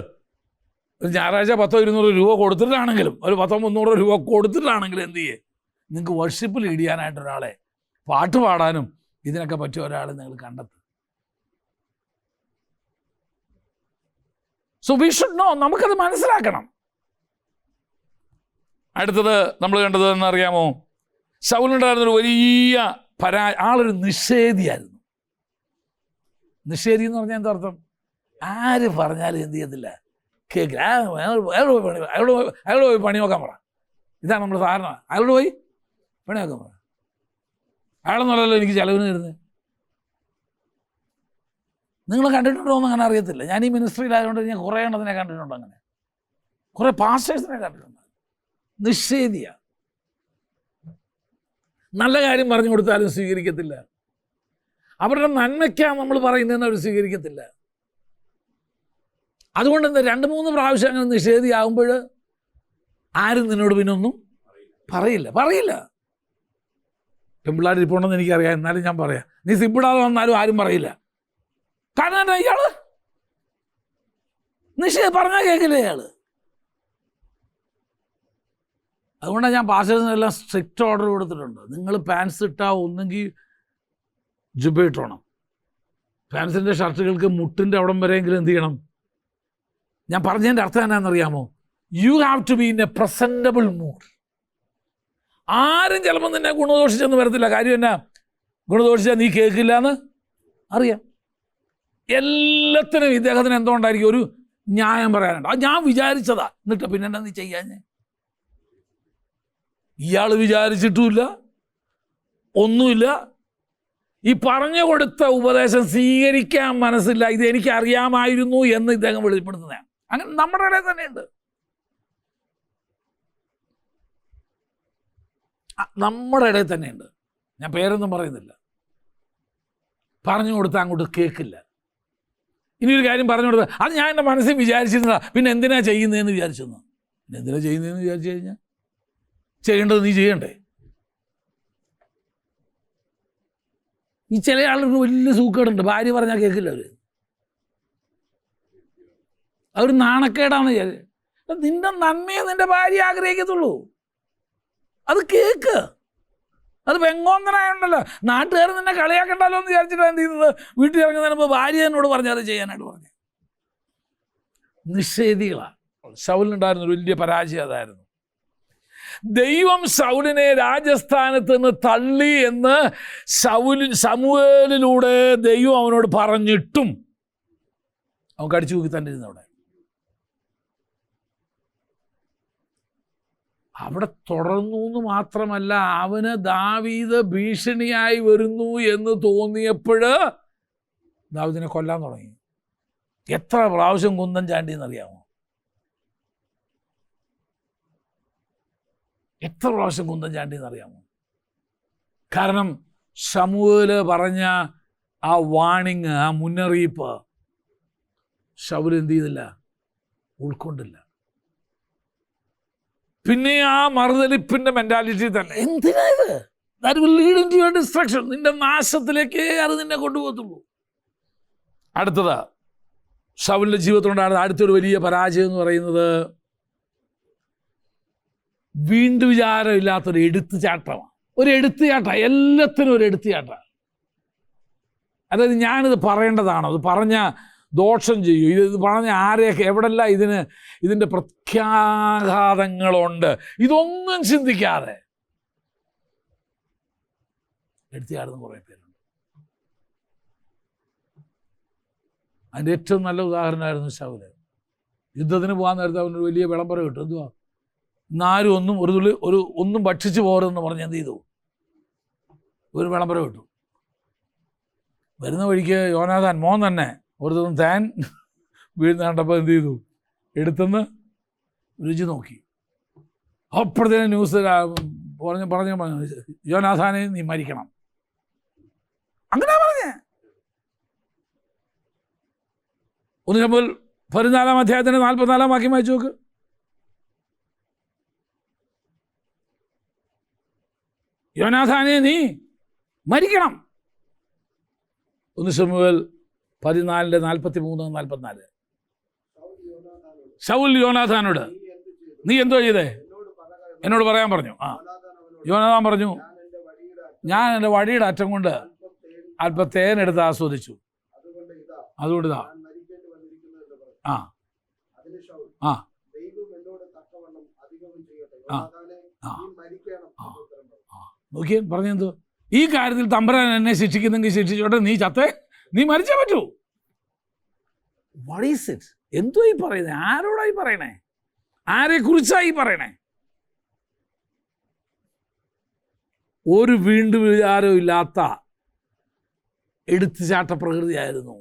ഒരു ഞായറാഴ്ച 100-200 രൂപ കൊടുത്തിട്ടാണെങ്കിലും, ഒരു 100-300 രൂപ കൊടുത്തിട്ടാണെങ്കിലും എന്ത് ചെയ്യേ, നിങ്ങൾക്ക് വർഷിപ്പ് ലീഡ് ചെയ്യാനായിട്ട് ഒരാളെ, പാട്ട് പാടാനും ഇതിനൊക്കെ പറ്റിയ ഒരാളെ നിങ്ങൾ കണ്ടെത്തും. സോ വി ഷുഡ് നോ, നമുക്കത് മനസ്സിലാക്കണം. അടുത്തത് നമ്മൾ കണ്ടത് എന്നറിയാമോ, ശൗലുണ്ടായിരുന്നൊരു വലിയ ആളൊരു നിഷേധിയായിരുന്നു. നിഷേധി എന്ന് പറഞ്ഞാൽ എന്താ അർത്ഥം? ആര് പറഞ്ഞാലും എന്ത് ചെയ്യത്തില്ല, കേൾക്കില്ല. അയാളോട് പോയി പണി നോക്കാൻ പറ. ഇതാണ് നമ്മൾ സാധാരണ, അയാളോട് പോയി പണി നോക്കാൻ പറ. അയാളെന്നുള്ളല്ലോ എനിക്ക് ചിലവിന് തരുന്നത്. നിങ്ങൾ കണ്ടിട്ടുണ്ടോ എന്ന് അങ്ങനെ അറിയത്തില്ല. ഞാൻ ഈ മിനിസ്ട്രിയിലായതുകൊണ്ട് ഞാൻ കുറേ എണ്ണത്തിനെ കണ്ടിട്ടുണ്ട്, അങ്ങനെ കുറേ പാസ്റ്റേഴ്സിനെ കണ്ടിട്ടുണ്ട്. നിഷേധിയ, നല്ല കാര്യം പറഞ്ഞു കൊടുത്താലും സ്വീകരിക്കത്തില്ല. അവരുടെ നന്മയ്ക്കാണ് നമ്മൾ പറയുന്നതെന്ന് അവർ സ്വീകരിക്കത്തില്ല. അതുകൊണ്ട് എന്താ 2-3 പ്രാവശ്യം അങ്ങനെ നിഷേധിയാകുമ്പോൾ ആരും നിന്നോട് പിന്നെ ഒന്നും പറയില്ല. പെമ്പിള്ളാർ ഇരിപ്പുണ്ടെന്ന് എനിക്കറിയാം, എന്നാലും ഞാൻ പറയാം, നീ സിപ്പിടാതെ വന്നാലും ആരും പറയില്ല. കാരണം എന്താ, ഇയാള് പറഞ്ഞാൽ കേൾക്കില്ല ഇയാള്. അതുകൊണ്ടാണ് ഞാൻ പാസ്റ്റേഴ്സിനെല്ലാം സ്ട്രിക്റ്റ് ഓർഡർ കൊടുത്തിട്ടുണ്ട്. നിങ്ങൾ പാൻസ് ഇട്ടാൽ ഒന്നെങ്കിൽ ജുബ ഇട്ടോണം. പാൻസിൻ്റെ ഷർട്ടുകൾക്ക് മുട്ടിൻ്റെ അവിടം വരെയെങ്കിലും എന്ത് ചെയ്യണം. ഞാൻ പറഞ്ഞതിൻ്റെ അർത്ഥം എന്നാണെന്നറിയാമോ, you have to be in a presentable mood. ആരും ചിലപ്പോൾ നിന്നെ ഗുണദോഷിച്ചെന്ന് വരത്തില്ല. കാര്യം എന്നാ, ഗുണദോഷിച്ചാൽ നീ കേൾക്കില്ല എന്ന് അറിയാം. എല്ലാത്തിനും ഇദ്ദേഹത്തിന് എന്തുകൊണ്ടായിരിക്കും ഒരു ന്യായം പറയാനുണ്ട്. അത് ഞാൻ വിചാരിച്ചതാ, എന്നിട്ട് പിന്നെ എന്നാ നീ ചെയ്യാഞ്ഞേ? ഇയാൾ വിചാരിച്ചിട്ടുമില്ല, ഒന്നുമില്ല. ഈ പറഞ്ഞു കൊടുത്ത ഉപദേശം സ്വീകരിക്കാൻ മനസ്സില്ല, ഇത് എനിക്കറിയാമായിരുന്നു എന്ന് ഇദ്ദേഹം വെളിപ്പെടുത്തുന്നതാണ്. അങ്ങനെ നമ്മുടെ ഇടയിൽ തന്നെയുണ്ട്. നമ്മുടെ ഇടയിൽ തന്നെയുണ്ട്. ഞാൻ പേരൊന്നും പറയുന്നില്ല. പറഞ്ഞു കൊടുത്താൽ അങ്ങോട്ട് കേൾക്കില്ല. ഇനി ഒരു കാര്യം പറഞ്ഞു കൊടുത്താൽ അത് ഞാൻ എൻ്റെ മനസ്സിൽ വിചാരിച്ചിരുന്നതാ, പിന്നെ എന്തിനാ ചെയ്യുന്നതെന്ന് വിചാരിച്ചെന്ന്. പിന്നെ എന്തിനാ ചെയ്യുന്നതെന്ന് വിചാരിച്ചു കഴിഞ്ഞാൽ ചെയ്യേണ്ടത് നീ ചെയ്യണ്ടേ? ഈ ചില ആളുകൾക്ക് വലിയ സൂക്കേടുണ്ട്. ഭാര്യ പറഞ്ഞാൽ കേൾക്കില്ല. അവർ നാണക്കേടാണ്. നിന്റെ നന്മയെ നിന്റെ ഭാര്യ ആഗ്രഹിക്കത്തുള്ളൂ. അത് കേക്ക്. അത് വെങ്ങോന്നനായുണ്ടല്ലോ. നാട്ടുകാർ നിന്നെ കളിയാക്കണ്ടല്ലോ എന്ന് വിചാരിച്ചിട്ടാണ് എന്ത് ചെയ്യുന്നത്? വീട്ടിൽ ഇറങ്ങുന്നതിന് മുമ്പ് ഭാര്യ എന്നോട് പറഞ്ഞ് അത് ചെയ്യാനായിട്ട് പറഞ്ഞു. നിഷേധികളാണ്. ശൗലിനുണ്ടായിരുന്ന ഒരു വലിയ പരാജയം അതായിരുന്നു. ദൈവം ശൗലിനെ രാജസ്ഥാനത്ത് നിന്ന് തള്ളി എന്ന് ശമൂവേലിലൂടെ ദൈവം അവനോട് പറഞ്ഞിട്ടും അവൻ കടിച്ചു നോക്കി തന്നെ ഇരുന്നു. അവിടെ തുടർന്നു എന്ന് മാത്രമല്ല, അവന് ദാവീദ് ഭീഷണിയായി വരുന്നു എന്ന് തോന്നിയപ്പോൾ ദാവീദിനെ കൊല്ലാൻ തുടങ്ങി. എത്ര പ്രാവശ്യം കുന്തം ചാണ്ടിയെന്നറിയാമോ? എത്ര പ്രാവശ്യം കുന്തം ചാണ്ടിയെന്നറിയാമോ? കാരണം ശമൂവേല് പറഞ്ഞ ആ വാണിങ്, ആ മുന്നറിയിപ്പ് ശൗൽ എന്ത് ചെയ്തില്ല? ഉൾക്കൊണ്ടില്ല. പിന്നെ ആ മറുതലിപ്പിന്റെ മെന്റാലിറ്റി തന്നെ. എന്തിനാ ഇത്? That will lead into your destruction. നിന്റെ നാശത്തിലേക്കേ അത് നിന്നെ കൊണ്ടുപോകത്തുള്ളൂ. അടുത്തത് ശൗലിന്റെ ജീവിതത്തിലുണ്ടായിരുന്ന അടുത്തൊരു വലിയ പരാജയം എന്ന് പറയുന്നത് വീണ്ടും വിചാരമില്ലാത്തൊരു എടുത്തുചാട്ടമാണ്. ഒരു എടുത്തുചാട്ടം, എല്ലാത്തിനും ഒരു എടുത്തുചാട്ടം. അതായത് ഞാനിത് പറയേണ്ടതാണോ, അത് പറഞ്ഞ ദോഷം ചെയ്യൂ, ഇത് പറഞ്ഞ ആരെയൊക്കെ എവിടെല്ലാം ഇതിൻ്റെ പ്രത്യാഘാതങ്ങളുണ്ട്, ഇതൊന്നും ചിന്തിക്കാതെ എടുത്തുചാടുന്ന കുറേ പേരുണ്ട്. അതിൻ്റെ ഏറ്റവും നല്ല ഉദാഹരണമായിരുന്നു ശൗല്. യുദ്ധത്തിന് പോകാൻ നേരത്തെ അവനൊരു വലിയ വിളംബരം കിട്ടും. എന്തുവാ? ഇന്നാരും ഒന്നും ഭക്ഷിച്ചു പോകരുതെന്ന് പറഞ്ഞ് എന്ത് ചെയ്തു? ഒരു വിളംബരം കിട്ടും. വരുന്ന വഴിക്ക് യോനാഥാൻ മോൻ തന്നെ ഒരു ദിവസം താൻ വീഴുന്ന കണ്ടപ്പോൾ എന്ത് ചെയ്തു? എടുത്തെന്ന് രുചി നോക്കി. അപ്പോഴത്തേനും ന്യൂസ് പറഞ്ഞു യോനാഥാനെ നീ മരിക്കണം. അങ്ങനെ പറഞ്ഞേ. 1 ശമൂവേൽ 14 അധ്യായത്തിന് 44 വാക്യം വായിച്ചു നോക്ക്. യോനാഥാനെ നീ മരിക്കണം. 1 ശമൂവേൽ 14:43-44. ശൗൽ യോനാഥാനോട് നീ എന്തോ ചെയ്തേ? എന്നോട് പറയാൻ പറഞ്ഞു. യോനാഥാൻ പറഞ്ഞു, ഞാൻ എൻ്റെ വടിയുടെ അറ്റം കൊണ്ട് അല്പം തേനെടുത്ത് ആസ്വദിച്ചു, അതുകൊണ്ട് ഇതാ. ആ ആ നോക്കിയേ പറഞ്ഞെന്തോ? ഈ കാര്യത്തിൽ തമ്പുരാൻ എന്നെ ശിക്ഷിക്കുന്നെങ്കിൽ ശിക്ഷിച്ചോട്ടെ, നീ ചത്തേ, നീ മരിച്ചേ പറ്റൂ. What is it? എന്തോ ഈ പറയുന്നത്? ആരോടായി പറയണേ? ആരെക്കുറിച്ചായി പറയണേ? ഒരു വീണ്ടും വിചാരവും ഇല്ലാത്ത എടുത്തുചാട്ട പ്രകൃതിയായിരുന്നു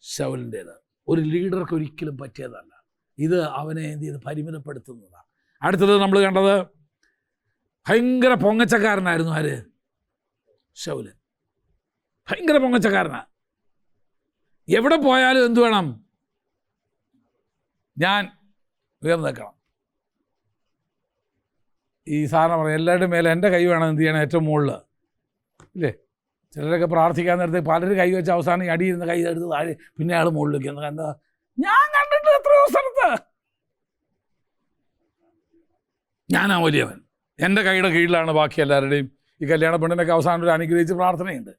ശൗലിൻ്റേത്. ഒരു ലീഡർക്ക് ഒരിക്കലും പറ്റിയതല്ല. ഇത് അവനെ എന്ത് ചെയ്ത് പരിമിതപ്പെടുത്തുന്നതാണ്. അടുത്തത് നമ്മൾ കണ്ടത് ഭയങ്കര പൊങ്ങച്ചക്കാരനായിരുന്നു. ആര്? ശൗല്. ഭയങ്കര പൊങ്ങച്ചക്കാരനാണ്. എവിടെ പോയാലും എന്തു വേണം? ഞാൻ ഉയർന്നു നിൽക്കണം. ഈ സാധനം പറയാം, എല്ലാവരുടെയും മേലെ എൻ്റെ കൈ വേണം എന്ത് ചെയ്യണം? ഏറ്റവും മുകളിൽ ഇല്ലേ? ചിലരൊക്കെ പ്രാർത്ഥിക്കാൻ നേരത്തെ പലരും കൈ വെച്ച് അവസാനം ഈ അടിയിരുന്ന കൈ എടുത്ത് താഴെ പിന്നെ അയാൾ മുകളിലേക്ക്. എന്താ ഞാൻ കണ്ടിട്ട് എത്രയോ സ്ഥലത്ത് ഞാനാ വലിയവൻ, എൻ്റെ കൈയുടെ കീഴിലാണ് ബാക്കി എല്ലാവരുടെയും. ഈ കല്യാണ പെണ്ണിനൊക്കെ അവസാനം ഒരു അനുഗ്രഹിച്ച് പ്രാർത്ഥനയുണ്ട്.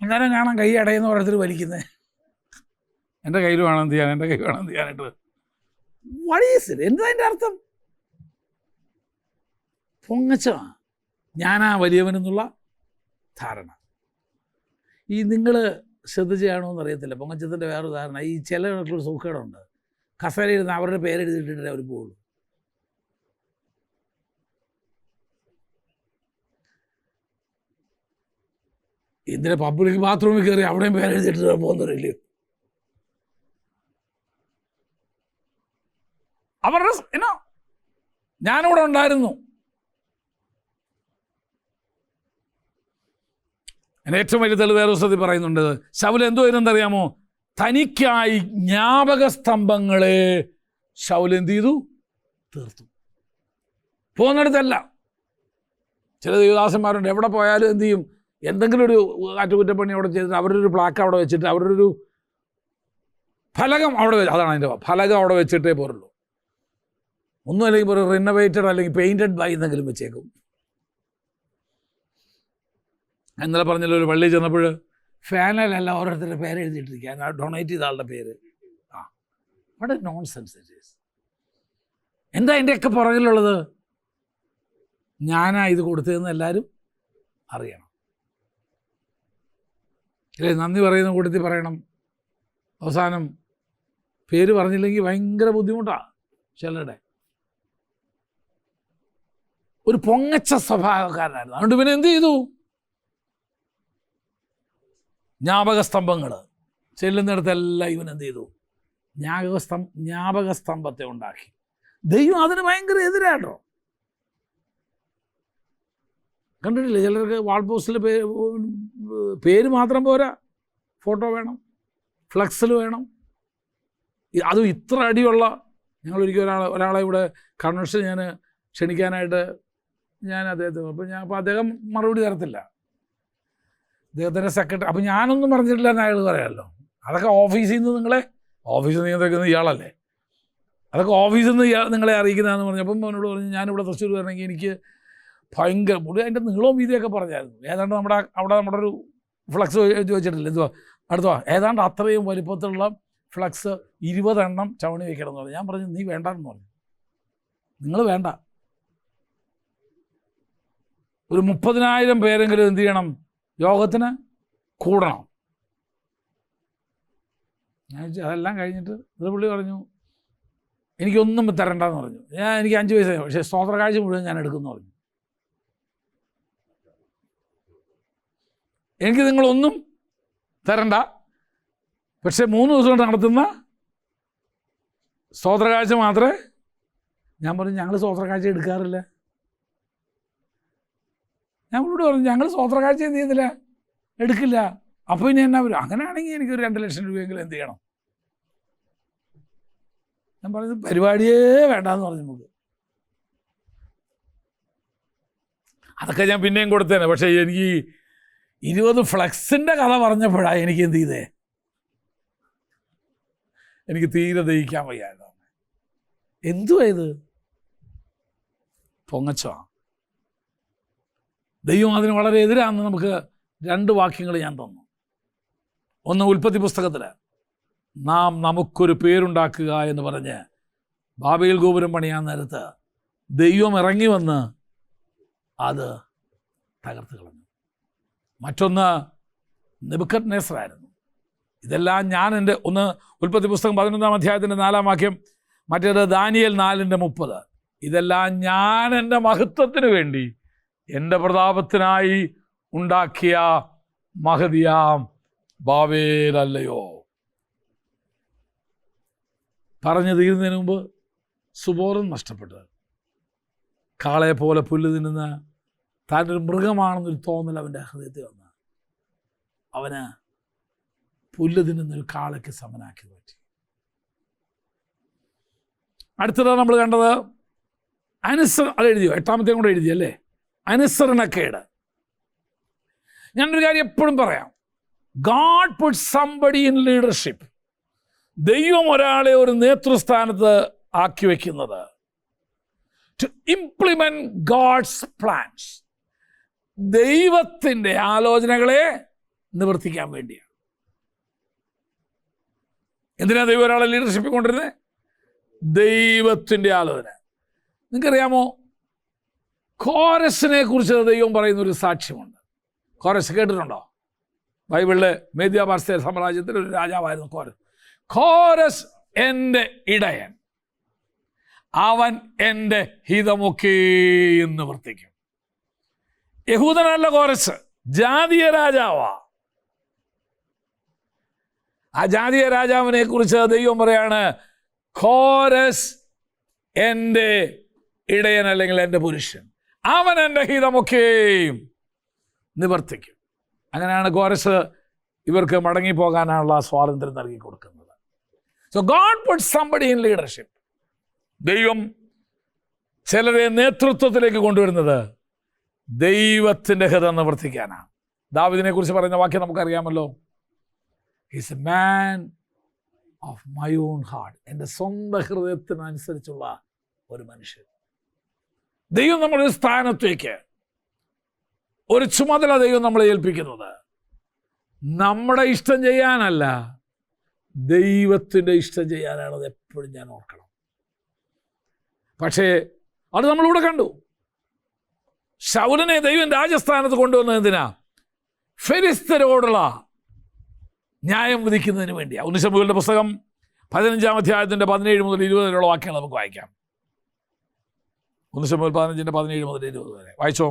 അന്നേരം കാണാൻ കൈ അടയുന്ന ഓരോരുത്തർ വലിക്കുന്നത്. എൻ്റെ കയ്യിൽ വേണം എന്ത് ചെയ്യാൻ, എൻ്റെ കൈ വേണം എന്ത് ചെയ്യാനായിട്ട്. വഴീസ് എന്താ അതിൻ്റെ അർത്ഥം? പൊങ്ങച്ചമാണ്, ഞാനാ വലിയവനെന്നുള്ള ധാരണ. ഈ നിങ്ങൾ ശ്രദ്ധിച്ചാണോ എന്നറിയത്തില്ല, പൊങ്ങച്ചത്തിൻ്റെ വേറൊരു ധാരണ. ഈ ചില സൂക്കേടുണ്ട്, കസേരയിരുന്ന് അവരുടെ പേരെഴുതിയിട്ടിട്ട് അവർ പോകുള്ളൂ. എന്തിനാ പബ്ലിക് ബാത്റൂമിൽ കയറി അവിടെയും പേരെഴുതിയിട്ട് പോകുന്നവരില്ലേ? അവരുടെ എന്നോ ഞാനിവിടെ ഉണ്ടായിരുന്നു. എൻ്റെ ഏറ്റവും വലിയ തെളിവ് വേറെ ദിവസത്തിൽ പറയുന്നുണ്ട്. ശൗൽ എന്തോ ഇരുന്നറിയാമോ? തനിക്കായി ജ്ഞാപക സ്തംഭങ്ങളെ ശൗൽ എന്ത് ചെയ്തു? തീർത്തു. പോകുന്നിടത്തല്ല. ചില ദേവദാസന്മാരുണ്ട്, എവിടെ പോയാലും എന്ത് ചെയ്യും? എന്തെങ്കിലും ഒരു ആറ്റുകുറ്റപ്പണി അവിടെ ചെയ്തിട്ട് അവരുടെ ഒരു പ്ലാക്ക് അവിടെ വെച്ചിട്ട് അവരുടെ ഒരു ഫലകം അവിടെ അതാണ് അതിൻ്റെ ഫലകം അവിടെ വെച്ചിട്ടേ പോരുള്ളൂ. ഒന്നും അല്ലെങ്കിൽ ഒരു റിനോവേറ്റഡ് അല്ലെങ്കിൽ പെയിൻറ്റഡ് ബൈ എന്നെങ്കിലും വെച്ചേക്കും. ഇന്നലെ പറഞ്ഞല്ലോ, ഒരു പള്ളിയിൽ ചെന്നപ്പോൾ ഫാനിലല്ല ഓരോരുത്തരുടെ പേര് എഴുതിയിട്ടിരിക്കുക, ഡൊണേറ്റ് ചെയ്ത ആളുടെ പേര്. What A nonsense it is. എന്താ എൻ്റെയൊക്കെ പുറകിലുള്ളത്? ഞാനാ ഇത് കൊടുത്തതെന്ന് എല്ലാവരും അറിയണം. അല്ലേ? നന്ദി പറയുന്ന കൂട്ടത്തിൽ പറയണം. അവസാനം പേര് പറഞ്ഞില്ലെങ്കിൽ ഭയങ്കര ബുദ്ധിമുട്ടാണ് ചിലരുടെ. ഒരു പൊങ്ങച്ച സ്വഭാവക്കാരനായിരുന്നു. അതുകൊണ്ട് പിന്നെ എന്ത് ചെയ്തു? ജ്ഞാപക സ്തംഭങ്ങൾ ചെല്ലുന്നിടത്തെല്ലാം ഇവൻ എന്ത് ചെയ്തു? ജ്ഞാപക സ്തംഭത്തെ ഉണ്ടാക്കി. ദൈവം അതിന് ഭയങ്കര എതിരാട്ടോ. കണ്ടിട്ടില്ലേ? ചിലർക്ക് വാൾ പോസ്റ്റിൽ പേര് മാത്രം പോരാ, ഫോട്ടോ വേണം, ഫ്ലക്സിൽ വേണം. അതും ഇത്ര അടിയുള്ള. ഞങ്ങളൊരിക്കൽ ഒരാളെ ഇവിടെ കൺവെൻഷൻ ഞാൻ ക്ഷണിക്കാനായിട്ട് ഞാൻ അദ്ദേഹത്തിന് അപ്പോൾ അദ്ദേഹം മറുപടി തരത്തില്ല. അദ്ദേഹത്തിൻ്റെ സെക്രട്ടറി. അപ്പോൾ ഞാനൊന്നും പറഞ്ഞിട്ടില്ല എന്ന് അയാൾ പറയാമല്ലോ. അതൊക്കെ ഓഫീസിൽ നിന്ന് നിയന്ത്രിക്കുന്ന ഇയാളല്ലേ, അതൊക്കെ ഓഫീസിൽ നിന്ന് നിങ്ങളെ അറിയിക്കുന്നതെന്ന് പറഞ്ഞപ്പം എന്നോട് പറഞ്ഞു, ഞാനിവിടെ തൃശ്ശൂർ വരണമെങ്കിൽ എനിക്ക് ഭയങ്കര പുള്ളി അതിൻ്റെ നീളവും വീതിയൊക്കെ പറഞ്ഞായിരുന്നു. ഏതാണ്ട് നമ്മുടെ ഒരു ഫ്ലക്സ് ചോദിച്ചിട്ടില്ല, എന്തുവാ അടുത്തോ ഏതാണ്ട് അത്രയും വലിപ്പത്തിലുള്ള ഫ്ലക്സ് 20 എണ്ണം ചവണി വയ്ക്കണം എന്ന് പറഞ്ഞു. ഞാൻ പറഞ്ഞു, നീ വേണ്ടെന്ന് പറഞ്ഞു. നിങ്ങൾ വേണ്ട, ഒരു 30,000 പേരെങ്കിലും എന്ത് ചെയ്യണം? യോഗത്തിന് കൂടണം. ഞാൻ അതെല്ലാം കഴിഞ്ഞിട്ട് ഇത് പുള്ളി പറഞ്ഞു, എനിക്കൊന്നും തരണ്ടെന്ന് പറഞ്ഞു. എനിക്ക് 5 പൈസ, പക്ഷേ സ്തോത്ര കാഴ്ച മുഴുവൻ ഞാൻ എടുക്കുമെന്ന് പറഞ്ഞു. എനിക്ക് നിങ്ങളൊന്നും തരണ്ട, പക്ഷേ 3 ദിവസം കൊണ്ട് നടത്തുന്ന സ്തോത്ര കാഴ്ച മാത്രമേ. ഞാൻ പറഞ്ഞു, ഞങ്ങൾ സ്തോത്ര കാഴ്ച എടുക്കാറില്ല. ഞാൻ ഇവിടെ പറഞ്ഞു, ഞങ്ങൾ സ്തോത്ര കാഴ്ച എന്ത് ചെയ്യുന്നില്ല, എടുക്കില്ല. അപ്പോൾ ഇനി എന്നാ വരും? അങ്ങനെയാണെങ്കിൽ എനിക്കൊരു 2 ലക്ഷം രൂപയെങ്കിലും എന്ത് ചെയ്യണം? ഞാൻ പറഞ്ഞത് പരിപാടിയേ വേണ്ടാന്ന് പറഞ്ഞു. നമുക്ക് അതൊക്കെ ഞാൻ പിന്നെയും കൊടുത്തേനെ. പക്ഷേ എനിക്ക് 20 ഫ്ലക്സിൻ്റെ കഥ പറഞ്ഞപ്പോഴാണ് എനിക്ക് എന്ത് ചെയ്തേ, എനിക്ക് തീരെ ദഹിക്കാൻ വയ്യായിരുന്നു. എന്തുവാ ഇത്? പൊങ്ങച്ചോ? ദൈവം അതിന് വളരെ എതിരാണെന്ന് നമുക്ക് 2 വാക്യങ്ങൾ ഞാൻ തന്നു. ഒന്ന് ഉൽപ്പത്തി പുസ്തകത്തിൽ, നാം നമുക്കൊരു പേരുണ്ടാക്കുക എന്ന് പറഞ്ഞ് ബാബേൽ ഗോപുരം പണിയാൻ നേരത്ത് ദൈവം ഇറങ്ങി വന്ന് അത് തകർത്ത് കളഞ്ഞു. മറ്റൊന്ന് നെബൂഖദ്നേസറായിരുന്നു. ഇതെല്ലാം ഞാൻ ഒന്ന് ഉൽപ്പത്തി പുസ്തകം 11-ാം അധ്യായത്തിൻ്റെ 4-ാം വാക്യം, മറ്റേത് ദാനിയേൽ 4:30. ഇതെല്ലാം ഞാൻ എൻ്റെ മഹത്വത്തിന് വേണ്ടി, എൻ്റെ പ്രതാപത്തിനായി ഉണ്ടാക്കിയ മഹതിയാം ബാബേലല്ലയോ. പറഞ്ഞു തീരുന്നതിന് മുമ്പ് സുബോധം നഷ്ടപ്പെട്ട് കാളയെ പോലെ പുല്ല് തിന്നുന്ന താനൊരു മൃഗമാണെന്നൊരു തോന്നൽ അവൻ്റെ ഹൃദയത്തിൽ വന്ന് അവന് പുല്ല് തിന്നുന്നൊരു കാളയ്ക്ക് സമനാക്കി പറ്റി. അടുത്തത് നമ്മൾ കണ്ടത് അത് എഴുതിയോ? 8-ാമത്തെയും കൂടെ എഴുതിയല്ലേ? അനുസരണക്കേട്. ഞാനൊരു കാര്യം എപ്പോഴും പറയാം, God put somebody in leadership. ദൈവം ഒരാളെ ഒരു നേതൃസ്ഥാനത്ത് ആക്കി വയ്ക്കുന്നത് to implement God's plans, ദൈവത്തിൻ്റെ ആലോചനകളെ നിവർത്തിക്കാൻ വേണ്ടിയാണ്. എന്തിനാണ് ദൈവം ഒരാളെ ലീഡർഷിപ്പിൽ കൊണ്ടിരുന്നത്? ദൈവത്തിൻ്റെ ആലോചന. നിങ്ങൾക്കറിയാമോ, കോരസിനെ കുറിച്ച് ദൈവം പറയുന്നൊരു സാക്ഷ്യമുണ്ട്. കോരസ് കേട്ടിട്ടുണ്ടോ? ബൈബിളിലെ മേദ്യ പാർസ്യ സാമ്രാജ്യത്തിൽ ഒരു രാജാവായിരുന്നു കോരസ്. കോരസ് എൻ്റെ ഇടയൻ, അവൻ എൻ്റെ ഹിതമൊക്കെ നിവർത്തിക്കും. യഹൂദനല്ല കോരസ്, ജാതീയ രാജാവാ. ആ ജാതീയ രാജാവിനെ കുറിച്ച് ദൈവം പറയാണ്, കോരസ് എൻ്റെ ഇടയൻ, അല്ലെങ്കിൽ എൻ്റെ പുരുഷൻ, അവൻ എൻ്റെ ഹിതമൊക്കെയും നിവർത്തിക്കും. അങ്ങനെയാണ് കോരസ് ഇവർക്ക് മടങ്ങിപ്പോകാനുള്ള സ്വാതന്ത്ര്യം നൽകി കൊടുക്കുന്നത്. So God put somebody in leadership. ദൈവം ചിലരെ നേതൃത്വത്തിലേക്ക് കൊണ്ടുവരുന്നത് ദൈവത്തിൻ്റെ ഹിതം നിവർത്തിക്കാനാണ്. ദാവീദിനെ കുറിച്ച് പറയുന്ന വാക്യം നമുക്കറിയാമല്ലോ, is a man of my own heart. എൻ്റെ സ്വന്തം ഹൃദയത്തിനനുസരിച്ചുള്ള ഒരു മനുഷ്യൻ. ദൈവം നമ്മളൊരു സ്ഥാനത്തേക്ക്, ഒരു ചുമതല ദൈവം നമ്മളെ ഏൽപ്പിക്കുന്നത് നമ്മുടെ ഇഷ്ടം ചെയ്യാനല്ല, ദൈവത്തിൻ്റെ ഇഷ്ടം ചെയ്യാനാണത് എപ്പോഴും ഞാൻ ഓർക്കണം. പക്ഷേ അത് നമ്മളിവിടെ കണ്ടു. ശൗലിനെ ദൈവം രാജസ്ഥാനത്ത് കൊണ്ടുവന്നത് എന്തിനാ? ഫെലിസ്ത്യരോടുള്ള ന്യായം വിധിക്കുന്നതിന് വേണ്ടിയാണ്. 1 ശമൂവേലിന്റെ പുസ്തകം 15-ാം അധ്യായത്തിൻ്റെ 17 മുതൽ 20 വരെയുള്ള വാക്യങ്ങൾ നമുക്ക് വായിക്കാം. 1 ശമൂവേൽ 15-ന്റെ 17 മുതൽ 20 വരെ വായിച്ചോ.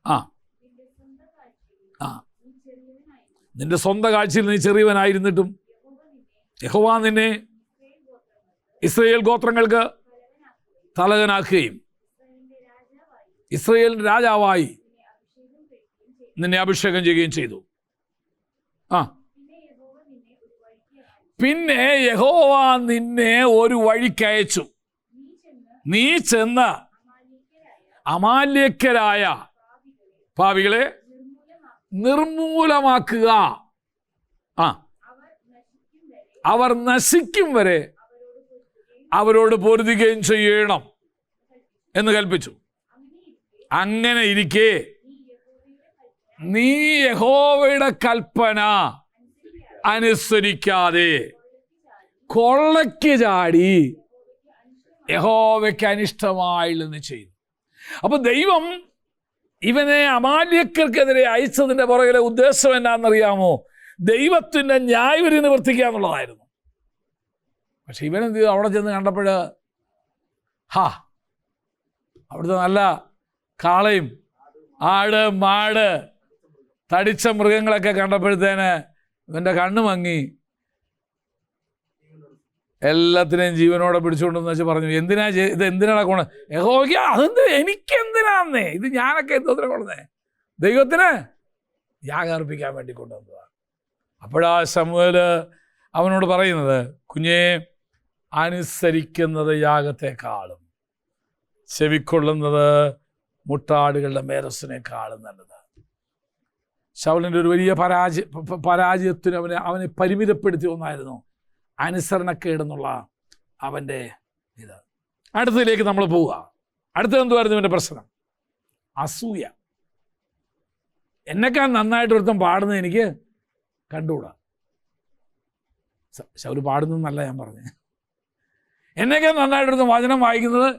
ആ നിന്റെ സ്വന്തം കാഴ്ചയിൽ നീ ചെറിയവനായിരുന്നിട്ടും യഹോവ നിന്നെ ഇസ്രായേൽ ഗോത്രങ്ങൾക്ക് തലവനാക്കുകയും ഇസ്രായേൽ രാജാവായി നിന്നെ അഭിഷേകം ചെയ്യുകയും ചെയ്തു. പിന്നെ യഹോവ നിന്നെ ഒരു വഴിക്കയച്ചു. നീ ചെന്ന് അമാല്യക്കരായ പാപികളെ നിർമൂലമാക്കുക. അവർ നശിക്കും വരെ അവരോട് പൊരുതുകയും ചെയ്യണം എന്ന് കൽപ്പിച്ചു. അങ്ങനെ ഇരിക്കെ നീ യഹോവയുടെ കൽപ്പന അനുസരിക്കാതെ കൊള്ളയ്ക്ക് ചാടി യഹോവയ്ക്ക് അനിഷ്ടമായില്ലെന്ന് ചെയ്തു. അപ്പൊ ദൈവം ഇവനെ അമാല്യക്കർക്കെതിരെ അയച്ചതിൻ്റെ പുറകിലെ ഉദ്ദേശം എന്നാണെന്നറിയാമോ? ദൈവത്തിൻ്റെ ന്യായവിധി നിവർത്തിക്കുക എന്നുള്ളതായിരുന്നു. പക്ഷെ ഇവനെന്ത് ചെയ്തു? അവിടെ ചെന്ന് കണ്ടപ്പോൾ അവിടുത്തെ നല്ല കാളയും ആട് മാട് തടിച്ച മൃഗങ്ങളൊക്കെ കണ്ടപ്പോഴത്തേന് ഇവൻ്റെ കണ്ണ് മങ്ങി. എല്ലാത്തിനെയും ജീവനോടെ പിടിച്ചുകൊണ്ടെന്ന് വെച്ച് പറഞ്ഞു, എന്തിനാ ഇത്, എന്തിനാണ് കൊണ്ട യഹോവയ്ക്ക്? അതെന്ത്, എനിക്കെന്തിനാന്നേ ഇത്? ഞാനൊക്കെ എന്തോത്തിനെ കൊണ്ടുവന്നേ? ദൈവത്തിന് യാഗം അർപ്പിക്കാൻ വേണ്ടി കൊണ്ടുവന്നതാണ്. അപ്പോഴാ ശമൂവേല് അവനോട് പറയുന്നത്, കുഞ്ഞേ, അനുസരിക്കുന്നത് യാഗത്തെക്കാളും ചെവിക്കൊള്ളുന്നത് മുട്ടാടുകളുടെ മേധസ്സിനേക്കാളും നല്ലത്. ശൗലിൻ്റെ ഒരു വലിയ പരാജയത്തിന് അവനെ പരിമിതപ്പെടുത്തി ഒന്നായിരുന്നു അനുസരണക്കേടെന്നുള്ള അവൻ്റെ ഇത്. അടുത്തതിലേക്ക് നമ്മൾ പോവുക. അടുത്തത് എന്തുവായിരുന്നു ഇവൻ്റെ പ്രശ്നം? അസൂയ. എന്നെക്കാൾ നന്നായിട്ട് ഒരുത്തം പാടുന്നത് എനിക്ക് കണ്ടുകൂടാ. ശൗല് പാടുന്നതെന്നല്ല ഞാൻ പറഞ്ഞത്. എന്നെക്കാൾ നന്നായിട്ട് ഒരുത്തം വചനം വായിക്കുന്നത്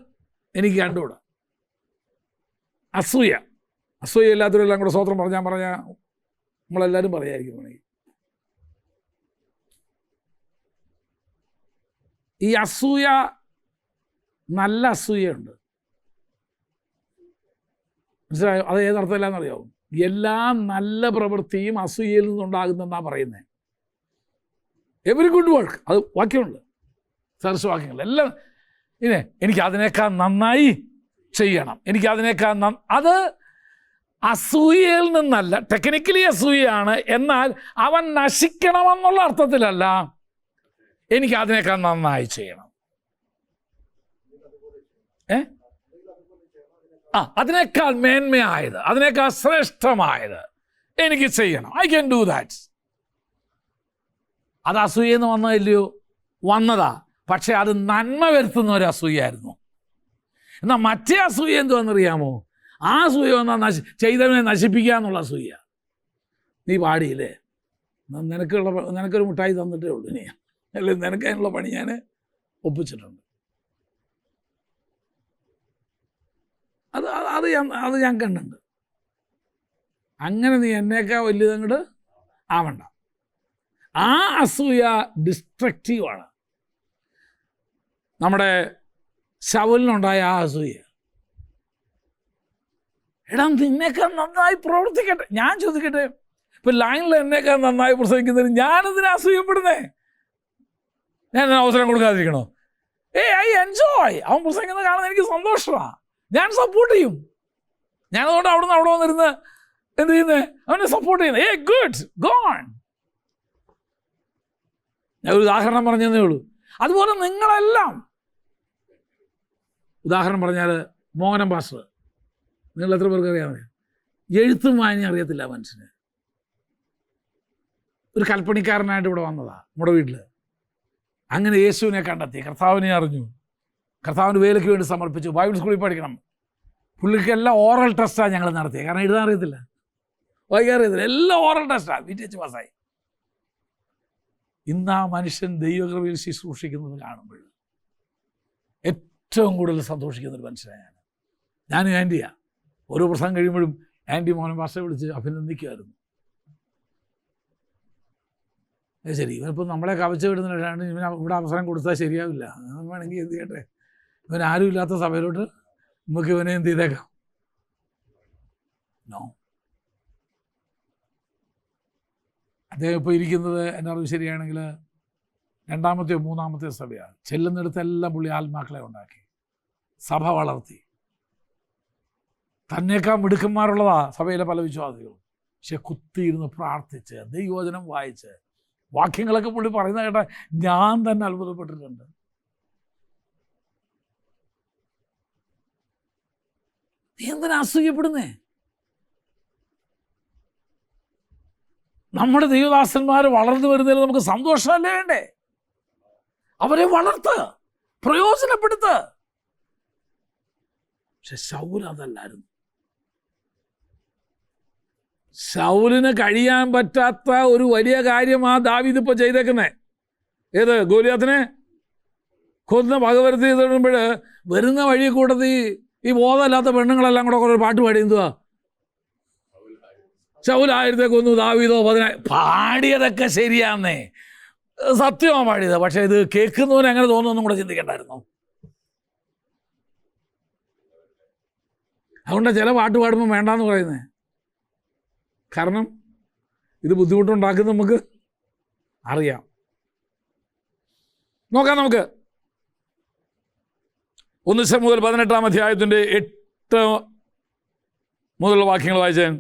എനിക്ക് കണ്ടുകൂടാ. അസൂയ. അസൂയ ഇല്ലാത്തവരെല്ലാം കൂടെ സ്വത്രം പറഞ്ഞാൽ നമ്മളെല്ലാവരും പറയായിരിക്കും. വേണമെങ്കിൽ ഈ അസൂയ, നല്ല അസൂയുണ്ട്, മനസ്സിലായോ? അത് ഏതർത്ഥമില്ലാന്നറിയാവും? എല്ലാ നല്ല പ്രവൃത്തിയും അസൂയയിൽ നിന്നുണ്ടാകുന്നെന്നാണ് പറയുന്നത്. എവരി ഗുഡ് വർക്ക്, അത് വാക്യമുണ്ട്, സദൃശവാക്യങ്ങൾ എല്ലാം. എനിക്ക് അതിനേക്കാൾ നന്നായി ചെയ്യണം, എനിക്ക് അതിനേക്കാൾ അത് അസൂയയിൽ നിന്നല്ല. ടെക്നിക്കലി അസൂയയാണ്, എന്നാൽ അവൻ നശിക്കണമെന്നുള്ള അർത്ഥത്തിലല്ല. എനിക്ക് അതിനേക്കാൾ നന്നായി ചെയ്യണം, അതിനേക്കാൾ മേന്മയായത്, അതിനേക്കാൾ ശ്രേഷ്ഠമായത് എനിക്ക് ചെയ്യണം. I can do that. അത് അസൂയെന്ന് വന്നതില്ലയോ? വന്നതാ. പക്ഷെ അത് നന്മ വരുത്തുന്ന ഒരു അസൂയായിരുന്നു. എന്നാൽ മറ്റേ അസൂയ എന്തുവെന്നറിയാമോ? ആ അസൂയ വന്നാൽ ചെയ്തവനെ നശിപ്പിക്കുക എന്നുള്ള അസൂയ. നീ പാടിയില്ലേ, നിനക്കൊരു മുട്ടായി തന്നിട്ടേ ഉള്ളൂ, ഇനി അല്ലെ നിനക്ക് അതിനുള്ള പണി ഞാൻ ഒപ്പിച്ചിട്ടുണ്ട്. അത് ഞാൻ കണ്ടുണ്ട്. അങ്ങനെ നീ എന്നേക്കാൾ വലിയതങ്ങോട്ട് ആവണ്ട. ആ അസൂയ ഡിസ്ട്രക്റ്റീവാണ്. നമ്മുടെ ശൗലിനുണ്ടായ ആ അസൂയ എടാ നിന്നേക്കാൾ നന്നായി പ്രവർത്തിക്കട്ടെ. ഞാൻ ചോദിക്കട്ടെ, ഇപ്പം ലൈനിൽ എന്നേക്കാൾ നന്നായി പ്രസംഗിക്കുന്നതിന് ഞാനെന്തിനാ അസൂയപ്പെടുന്നേ? ഞാൻ അവസരം കൊടുക്കാതിരിക്കണോ? I enjoy. അവൻ പ്രസംഗിക്കുന്നത് കാണുന്നത് എനിക്ക് സന്തോഷമാണ്. ഞാൻ സപ്പോർട്ട് ചെയ്യും. ഞാനതുകൊണ്ട് അവിടെ വന്നിരുന്ന് എന്ത് ചെയ്യുന്നത്? അവനെ സപ്പോർട്ട് ചെയ്യുന്നത്. Good gone. ഞാൻ ഒരു ഉദാഹരണം പറഞ്ഞതേ ഉള്ളൂ. അതുപോലെ നിങ്ങളെല്ലാം, ഉദാഹരണം പറഞ്ഞാൽ മോഹനം പാസ്റ്റർ, നിങ്ങൾ എത്ര പേർക്ക് അറിയാമോ? എഴുത്തും വായനയും അറിയത്തില്ല മനുഷ്യന്. ഒരു കൽപ്പണിക്കാരനായിട്ട് ഇവിടെ വന്നതാണ് നമ്മുടെ വീട്ടിൽ. അങ്ങനെ യേശുവിനെ കണ്ടെത്തി, കർത്താവിനെ അറിഞ്ഞു, കർത്താവിന് വേലയ്ക്ക് വേണ്ടി സമർപ്പിച്ചു. ബൈബിൾ സ്കൂളിൽ പഠിക്കണം. പുള്ളിക്കെല്ലാം ഓറൽ ടെസ്റ്റാണ് ഞങ്ങൾ നടത്തിയത്. കാരണം എഴുതാൻ അറിയത്തില്ല, വായിക്കാൻ അറിയത്തില്ല, എല്ലാം ഓറൽ ടെസ്റ്റാണ്. BTH പാസ്സായി. ഇന്ന് ആ മനുഷ്യൻ ദൈവകൃപയിൽ ശുശ്രൂഷിക്കുന്നത് കാണുമ്പോൾ ഏറ്റവും കൂടുതൽ സന്തോഷിക്കുന്നൊരു മനുഷ്യനാണ് ഞാനും ആൻറ്റിയാണ്. ഓരോ പ്രസംഗം കഴിയുമ്പോഴും ആൻറ്റി മോഹൻ പാസ്റ്ററെ വിളിച്ച് അഭിനന്ദിക്കുമായിരുന്നു. ശരി, ഇവനിപ്പോൾ നമ്മളെ കവച്ച് വിടുന്നതാണ്, ഇവന് ഇവിടെ അവസരം കൊടുത്താൽ ശരിയാവില്ല, വേണമെങ്കിൽ എന്ത് ചെയ്യട്ടെ, ഇവൻ ആരും ഇല്ലാത്ത സഭയിലോട്ട് നമുക്ക് ഇവനെ എന്ത് ചെയ്തേക്കാം. നോ, അദ്ദേഹം ഇപ്പോൾ ഇരിക്കുന്നത് എൻ്റെ അറിവ് ശരിയാണെങ്കിൽ 2ാമത്തെയോ 3ാമത്തെയോ സഭയാണ്. ചെല്ലുന്നിടത്തെല്ലാം പുള്ളി ആത്മാക്കളെ ഉണ്ടാക്കി, സഭ വളർത്തി. തന്നേക്കാൾ മിടുക്കന്മാരുള്ളതാ സഭയിലെ പല വിശ്വാസികളും. പക്ഷെ കുത്തിയിരുന്ന് പ്രാർത്ഥിച്ച് ദൈവവചനം വായിച്ച് വാക്യങ്ങളൊക്കെ പുള്ളി പറയുന്ന കേട്ടാൽ ഞാൻ തന്നെ അത്ഭുതപ്പെട്ടിട്ടുണ്ട്. നീ എന്തിനാ അസൂയപ്പെടുന്നേ? നമ്മുടെ ദൈവദാസന്മാർ വളർന്നു വരുന്നതിൽ നമുക്ക് സന്തോഷമല്ലേ വേണ്ടേ? അവരെ വളർത്ത്, പ്രയോജനപ്പെടുത്ത്. പക്ഷെ ശൗൽ അതല്ലായിരുന്നു. ശൗലിന് കഴിയാൻ പറ്റാത്ത ഒരു വലിയ കാര്യമാ ദാവീദ് ഇപ്പോൾ ചെയ്തേക്കുന്നേ. ഏത്? ഗോലിയാത്തിനെ കൊന്ന് പകവരുത്തി തരുമ്പോൾ വരുന്ന വഴി കൂട്ടത്തിൽ ഈ ബോധമില്ലാത്ത പെണ്ണുങ്ങളെല്ലാം കൂടെ കുറേ പാട്ട് പാടി. എന്തുവാ? ശൗലായിരത്തെ കൊന്നു, ദാവീദോ 10,000. പാടിയതൊക്കെ ശരിയാന്നേ, സത്യമാണ് പാടിയത്. പക്ഷെ ഇത് കേൾക്കുന്നവന് എങ്ങനെ തോന്നുമെന്നും കൂടെ ചിന്തിക്കണ്ടായിരുന്നു. അതുകൊണ്ട് ചില പാട്ട് പാടുമ്പോൾ വേണ്ടാന്ന് പറയുന്നേ. കാരണം ഇത് ബുദ്ധിമുട്ടുണ്ടാക്കുന്ന നമുക്ക് അറിയാം. നോക്കാം നമുക്ക്. 1 ശമൂവേൽ 18-ാം അധ്യായത്തിൻ്റെ 8 മുതലുള്ള വാക്യങ്ങൾ വായിച്ചാൽ.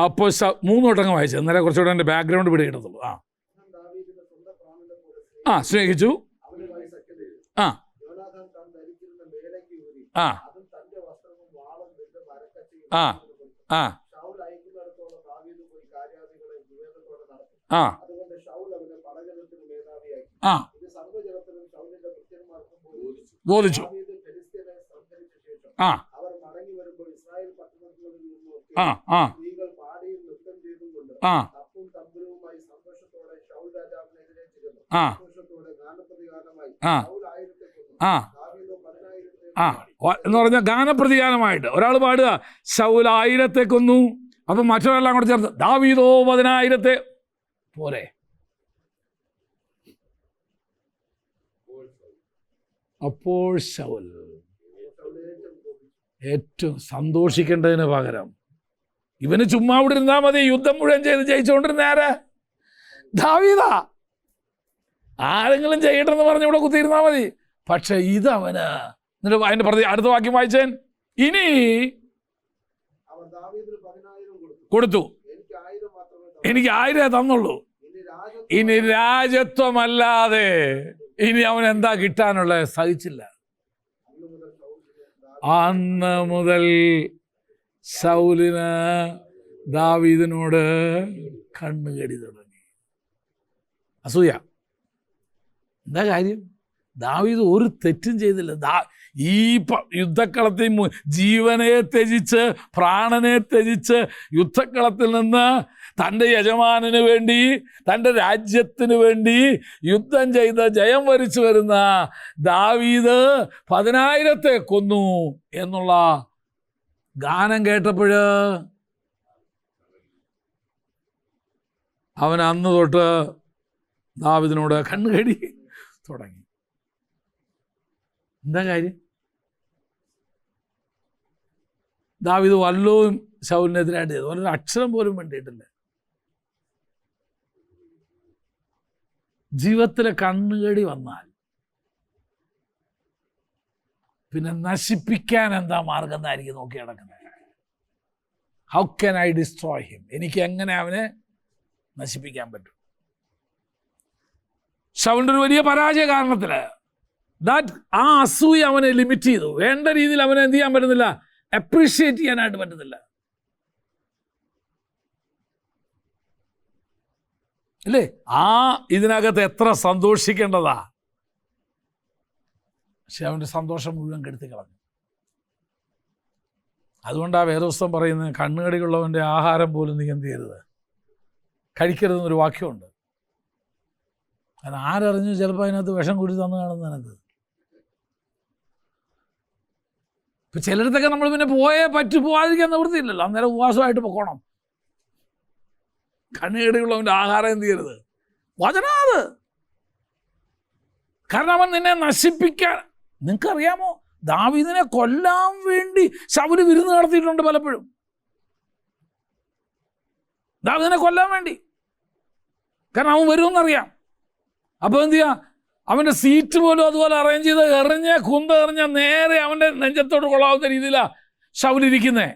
അപ്പോൾ 3 വട്ടങ്ങൾ വായിച്ചു, എന്നാലേ കുറച്ചുകൂടെ എൻ്റെ ബാക്ക്ഗ്രൗണ്ട് പിടി കിട്ടത്തുള്ളൂ. സ്നേഹിച്ചു. ആ ആ ആ ആ ആ ആ ബോധിച്ചു. ആ ആ ആ ആ ആ ആ ആ എന്ന് പറഞ്ഞാൽ ഗാനപ്രതിഗാനമായിട്ട് ഒരാൾ പാടുക, ശൗൽ 1000 കൊന്നു. അപ്പം മറ്റൊരാളെല്ലാം കൂടെ ചേർത്ത് ദാവീദോ 10,000 പോരെ. അപ്പോൾ ശൗൽ ഏറ്റവും സന്തോഷിക്കേണ്ടതിന് പകരം ഇവന് ചുമ്മാ ഇവിടെ ഇരുന്നാൽ മതി, യുദ്ധം മുഴുവൻ ചെയ്ത് ജയിച്ചുകൊണ്ടിരുന്ന ആരാ? ദാവീദാ. ആരെങ്കിലും ചെയ്യട്ടെന്ന് പറഞ്ഞ് ഇവിടെ കുത്തിയിരുന്നാൽ മതി. പക്ഷെ ഇതവന് എന്നിട്ട് അതിൻ്റെ അടുത്ത വാക്യം വായിച്ചേൻ. ഇനി കൊടുത്തു, എനിക്ക് 1000 തന്നുള്ളൂ. ഇനി രാജത്വമല്ലാതെ ഇനി അവൻ എന്താ കിട്ടാനുള്ളത്? സഹിച്ചില്ല. അന്ന് മുതൽ ശൗലിന് ദാവീദിനോട് കണ്ണുകടി തുടങ്ങി. അസൂയ. എന്താ കാര്യം? ദാവീദ് ഒരു തെറ്റും ചെയ്തില്ല. ഈ യുദ്ധക്കളത്തിൽ ജീവനെ ത്യജിച്ച് പ്രാണനെ ത്യജിച്ച് യുദ്ധക്കളത്തിൽ നിന്ന് തൻ്റെ യജമാനന് വേണ്ടി തൻ്റെ രാജ്യത്തിന് വേണ്ടി യുദ്ധം ചെയ്ത് ജയം വരിച്ചു വരുന്ന ദാവീദ് 10,000 കൊന്നു എന്നുള്ള ഗാനം കേട്ടപ്പോൾ അവൻ അന്ന് തൊട്ട് ദാവീദിനോട് കണ്ണുകടി തുടങ്ങി. എന്താ കാര്യം? ദാവീദ് വല്ലതും ശൗലിനെതിരായിട്ട് ചെയ്തു, ഒരു അക്ഷരം പോലും വേണ്ടിയിട്ടില്ല. ജീവിതത്തിലെ കണ്ണുകടി വന്നാൽ പിന്നെ നശിപ്പിക്കാൻ എന്താ മാർഗം എന്നായിരിക്കും നോക്കി നടക്കുന്നത്. How can I destroy him? എനിക്ക് എങ്ങനെ അവനെ നശിപ്പിക്കാൻ പറ്റും? ശൗലിൻ്റെ ഒരു വലിയ പരാജയ കാരണത്തിൽ ആ അസൂയ അവനെ ലിമിറ്റ് ചെയ്തു. വേണ്ട രീതിയിൽ അവനെ എന്ത് ചെയ്യാൻ പറ്റുന്നില്ല, അപ്രീഷിയേറ്റ് ചെയ്യാനായിട്ട് പറ്റുന്നില്ല. അല്ലേ? ആ ഇതിനകത്ത് എത്ര സന്തോഷിക്കേണ്ടതാ, പക്ഷെ അവൻ്റെ സന്തോഷം മുഴുവൻ കെടുത്തി കളഞ്ഞു. അതുകൊണ്ടാണ് വേദപുസ്തകം പറയുന്നത്, കണ്ണുകടിയുള്ളവൻ്റെ ആഹാരം പോലും നീ എന്ത് ചെയ്യരുത്, കഴിക്കരുതെന്നൊരു വാക്യമുണ്ട്. കാരണം ആരറിഞ്ഞു ചിലപ്പോൾ അതിനകത്ത് വിഷം കൂടി തന്നു കാണുന്ന നിനക്ക്. ഇപ്പം ചിലയിടത്തൊക്കെ നമ്മൾ പിന്നെ പോകാതിരിക്കാൻ നിവൃത്തിയില്ലല്ലോ, അന്നേരം ഉപവാസമായിട്ട് പൊക്കോണം. കണ്ണുകടിയുള്ളവൻ്റെ ആഹാരം എന്ത് ചെയ്യരുത്, വചനാത്. കാരണം അവൻ നിന്നെ നശിപ്പിക്കാൻ. നിങ്ങൾക്കറിയാമോ, ദാവീദിനെ കൊല്ലാൻ വേണ്ടി ശൗല് വിരുന്ന് നടത്തിയിട്ടുണ്ട് പലപ്പോഴും. ദാവീദിനെ കൊല്ലാൻ വേണ്ടി, കാരണം അവൻ വരുമെന്നറിയാം. അപ്പോൾ എന്ത് ചെയ്യുക, അവൻ്റെ സീറ്റ് പോലും അതുപോലെ അറേഞ്ച് ചെയ്ത് കുന്തെറിഞ്ഞ നേരെ അവൻ്റെ നെഞ്ചത്തോട് കൊള്ളാവുന്ന രീതിയിലാണ് ശൗലിരിക്കുന്നത്.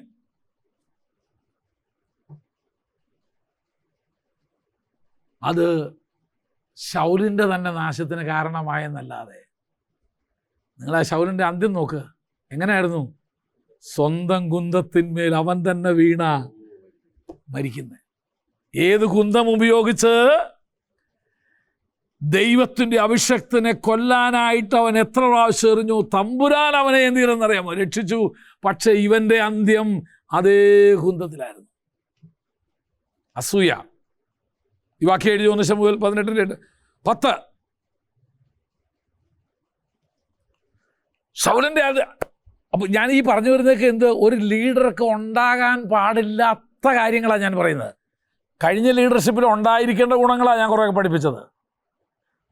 അത് ശൗലിൻ്റെ തന്നെ നാശത്തിന് കാരണമായെന്നല്ലാതെ. നിങ്ങൾ ആ ശൗലിൻ്റെ അന്ത്യം നോക്ക്, എങ്ങനെയായിരുന്നു? സ്വന്തം കുന്തത്തിന്മേൽ അവൻ തന്നെ വീണ മരിക്കുന്നത്. ഏത് കുന്തം ഉപയോഗിച്ച് ദൈവത്തിൻ്റെ അഭിഷക്തനെ കൊല്ലാനായിട്ട് അവൻ എത്ര പ്രാവശ്യം എറിഞ്ഞു. തമ്പുരാൻ അവനെ എന്ത് ചെയ്തെന്നറിയാമോ, രക്ഷിച്ചു. പക്ഷെ ഇവൻ്റെ അന്ത്യം അതേ കുന്തത്തിലായിരുന്നു. അസൂയ. ഈ വാക്യം എഴുതി 1 ശമൂവേൽ 18:10. ശൗലിൻ്റെ അത്. അപ്പോൾ ഞാൻ ഈ പറഞ്ഞു വരുന്നതൊക്കെ എന്ത്, ഒരു ലീഡർക്ക് ഉണ്ടാകാൻ പാടില്ലാത്ത കാര്യങ്ങളാണ് ഞാൻ പറയുന്നത്. കഴിഞ്ഞ ലീഡർഷിപ്പിൽ ഉണ്ടായിരിക്കേണ്ട ഗുണങ്ങളാണ് ഞാൻ കുറേയൊക്കെ പഠിപ്പിച്ചത്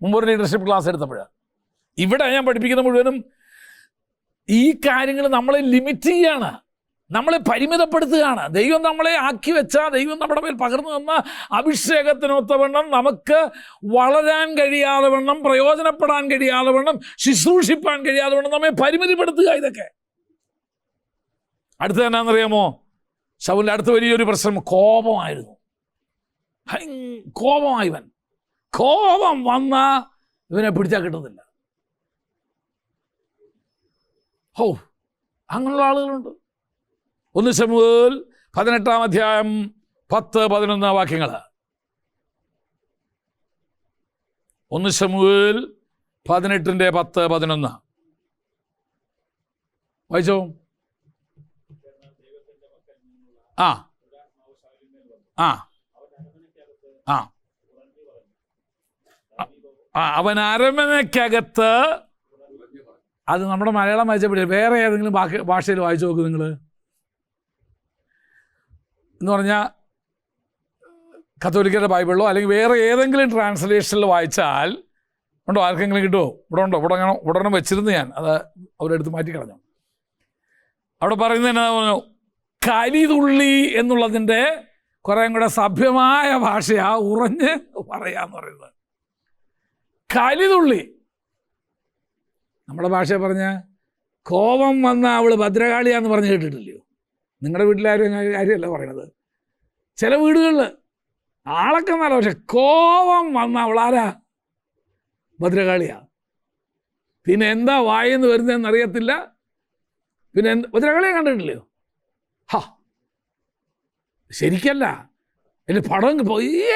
മുമ്പൊരു ലീഡർഷിപ്പ് ക്ലാസ് എടുത്തപ്പോഴാണ്. ഇവിടെ ഞാൻ പഠിപ്പിക്കുന്ന മുഴുവനും ഈ കാര്യങ്ങൾ നമ്മളെ ലിമിറ്റ് ചെയ്യുകയാണ്, നമ്മളെ പരിമിതപ്പെടുത്തുകയാണ്. ദൈവം നമ്മളെ ആക്കി വെച്ച, ദൈവം നമ്മുടെ മേൽ പകർന്നു തന്ന അഭിഷേകത്തിനൊത്തവണ്ണം നമുക്ക് വളരാൻ കഴിയാതെ വണ്ണം, പ്രയോജനപ്പെടാൻ കഴിയാതെ വണ്ണം, ശുശ്രൂഷിപ്പാൻ കഴിയാതെ വണ്ണം നമ്മെ പരിമിതിപ്പെടുത്തുക. ഇതൊക്കെ അടുത്ത് എന്നാണെന്നറിയാമോ, ശൗലിൻ്റെ അടുത്ത വലിയൊരു പ്രശ്നം കോപമായിരുന്നു. കോപമായിവൻ. കോപം വന്ന ഇവനെ പിടിച്ചാൽ കിട്ടുന്നില്ല. അങ്ങനെയുള്ള ആളുകളുണ്ട്. 1 ശമൂവേൽ 18 10-11 വാക്യങ്ങൾ. 1 ശമൂവേൽ 18:10-11 വായിച്ചോ. ആ ആ ആ അവൻ അരമനയ്ക്കകത്ത്. അത് നമ്മുടെ മലയാളം വായിച്ചപ്പോഴേ വേറെ ഏതെങ്കിലും ഭാഷയിൽ വായിച്ചു നോക്ക് നിങ്ങൾ. എന്ന് പറഞ്ഞാൽ കത്തോലിക്കരുടെ ബൈബിളിലോ അല്ലെങ്കിൽ വേറെ ഏതെങ്കിലും ട്രാൻസ്ലേഷനിൽ വായിച്ചാൽ ഉണ്ടോ, ആർക്കെങ്കിലും കിട്ടുമോ? ഇവിടെ ഉണ്ടോ? ഉടനെ വെച്ചിരുന്നു ഞാൻ, അത് അവരെടുത്ത് മാറ്റിക്കളഞ്ഞു. അവിടെ പറയുന്നത് എന്നാ പറഞ്ഞു, കലിതുള്ളി എന്നുള്ളതിൻ്റെ കുറേ കൂടെ സഭ്യമായ ഭാഷയാ, ഉറഞ്ഞ് പറയാന്ന് പറയുന്നത്. കലിതുള്ളി. നമ്മുടെ ഭാഷ പറഞ്ഞ കോപം വന്ന അവൾ ഭദ്രകാളിയാന്ന് പറഞ്ഞ് കേട്ടിട്ടില്ലയോ? നിങ്ങളുടെ വീട്ടിലാരും കാര്യമല്ല പറയണത്. ചില വീടുകളിൽ ആളൊക്കെ നല്ല, പക്ഷെ കോപം വന്ന അവളാരാ? ഭദ്രകാളിയാ. പിന്നെ എന്താ വായെന്ന് വരുന്നതെന്ന് അറിയത്തില്ല. പിന്നെ ഭദ്രകാളിയെ കണ്ടിട്ടില്ലയോ? ശരിക്കല്ല, എൻ്റെ പടം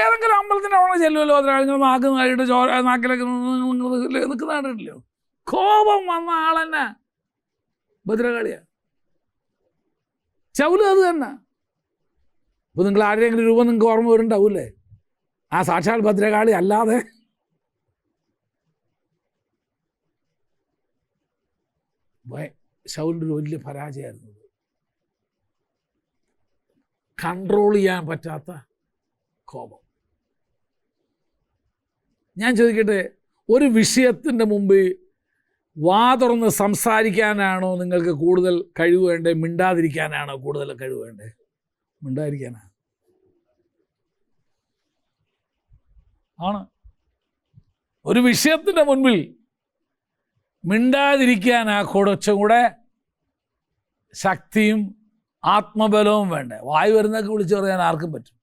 ഏതെങ്കിലും അമ്പലത്തിൻ്റെ അവിടെ ചെല്ലുമല്ലോ, ഭദ്രകാളി നാക്കിട്ട് നാക്കിലൊക്കെ നിൽക്കുന്ന കണ്ടിട്ടില്ലയോ? കോപം വന്ന ആളെന്നെ ഭദ്രകാളിയാ. ശൗല് അത് തന്നെ. അപ്പോൾ നിങ്ങൾ ആരുടെയെങ്കിലും രൂപം നിങ്ങൾക്ക് ഓർമ്മ വരുന്നുണ്ടാവൂല്ലേ? ആ സാക്ഷാൽ ഭദ്രകാളി അല്ലാതെ ശൗലിൻ്റെ ഒരു വലിയ പരാജയമായിരുന്നു. കൺട്രോൾ ചെയ്യാൻ പറ്റാത്ത കോപം. ഞാൻ ചോദിക്കട്ടെ, ഒരു വിഷയത്തിൻ്റെ മുമ്പ് വാ തുറന്ന് സംസാരിക്കാനാണോ നിങ്ങൾക്ക് കൂടുതൽ കഴിവ് വേണ്ടേ, മിണ്ടാതിരിക്കാനാണോ കൂടുതൽ കഴിവ് വേണ്ടേ? മിണ്ടാതിരിക്കാനാണ്. ആണ്. ഒരു വിഷയത്തിൻ്റെ മുൻപിൽ മിണ്ടാതിരിക്കാനാ കുറച്ചും കൂടെ ശക്തിയും ആത്മബലവും വേണ്ടേ. വായു വരുന്നൊക്കെ വിളിച്ചു പറയാൻ ആർക്കും പറ്റും.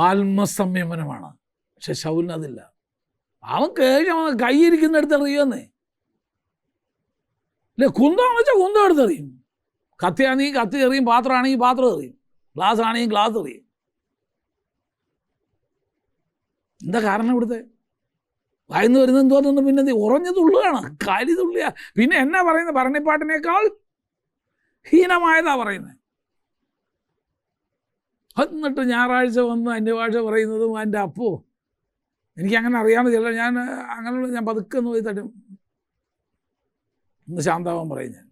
ആത്മസംയമനമാണ്. പക്ഷെ ശൗലിന് അതില്ല. അവൻ കൈയിരിക്കുന്നിടത്ത് എറിയുമെന്നേ. അല്ലേ, കുന്തമാണെന്ന് വെച്ചാൽ കുന്തം എടുത്തെറിയും. കത്തിയാണെങ്കിൽ കത്തി എറിയും, പാത്രമാണെങ്കിൽ പാത്രം എറിയും, ഗ്ലാസ് ആണെങ്കിൽ ഗ്ലാസ് എറിയും. എന്താ കാരണം ഇവിടുത്തെ? വായിന്ന് വരുന്നത് എന്തോന്നു? പിന്നെ ഉറഞ്ഞ തുള്ളുകയാണ്, കാലി തുള്ളിയ. പിന്നെ എന്നാ പറയുന്നത്? ഭരണിപ്പാട്ടിനേക്കാൾ ഹീനമായതാ പറയുന്നത്. എന്നിട്ട് ഞായറാഴ്ച വന്ന് അന്യഭാഷ പറയുന്നതും എൻ്റെ അപ്പോ എനിക്കങ്ങനെ അറിയാമെന്ന് ചില ഞാൻ അങ്ങനെയുള്ള ഞാൻ പതുക്കെ ഒന്ന് പോയി തട്ടും. ഒന്ന് ശാന്താവാൻ പറയും.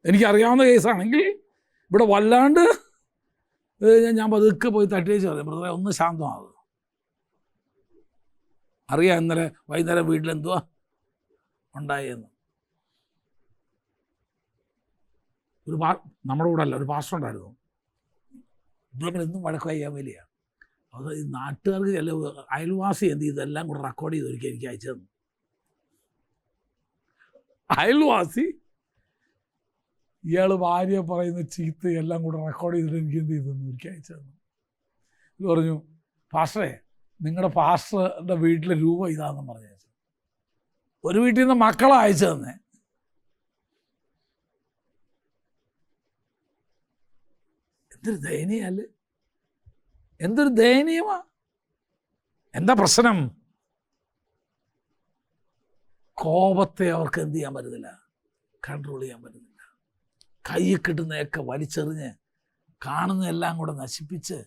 എനിക്കറിയാവുന്ന കേസാണെങ്കിൽ ഇവിടെ വല്ലാണ്ട് ഞാൻ പതുക്കെ പോയി തട്ടിയേച്ച് പറയും, ബ്രദറെ ഒന്ന് ശാന്തമാകും. അറിയാം ഇന്നലെ വൈകുന്നേരം വീട്ടിലെന്തുവാ ഉണ്ടായെന്ന്. നമ്മുടെ കൂടെ അല്ല, ഒരു പാസ്റ്റർ ഉണ്ടായിരുന്നു. ഇതൊക്കെ എന്നും വഴക്ക് ചെയ്യാൻ വലിയ. അത് ഈ നാട്ടുകാർക്ക് ചില അയൽവാസി എന്ത് ഇതെല്ലാം കൂടെ റെക്കോർഡ് ചെയ്ത് ഒരിക്കൽ എനിക്ക് അയച്ചു തന്നു. അയൽവാസി ഇയാൾ ഭാര്യ പറയുന്ന ചീത്ത എല്ലാം കൂടെ റെക്കോർഡ് ചെയ്തിട്ട് എനിക്ക് എന്ത് ചെയ്തു ഒരിക്കൽ അയച്ചു തന്നു. ഇത് പറഞ്ഞു, പാസ്റ്ററെ നിങ്ങളുടെ പാസ്റ്ററുടെ വീട്ടിലെ രൂപ ഇതാണെന്ന് പറഞ്ഞു. ഒരു വീട്ടിൽ നിന്ന് മക്കളെ അയച്ചു തന്നെ. എന്തൊരു ദയനീയല്ലേ, എന്തൊരു ദയനീയമാ. എന്താ പ്രശ്നം? കോപത്തെ അവർക്ക് എന്ത് ചെയ്യാൻ പറ്റുന്നില്ല, കൺട്രോൾ ചെയ്യാൻ പറ്റുന്നില്ല. കയ്യിൽ കിട്ടുന്നതൊക്കെ വലിച്ചെറിഞ്ഞ് കാണുന്നതെല്ലാം കൂടെ നശിപ്പിച്ച്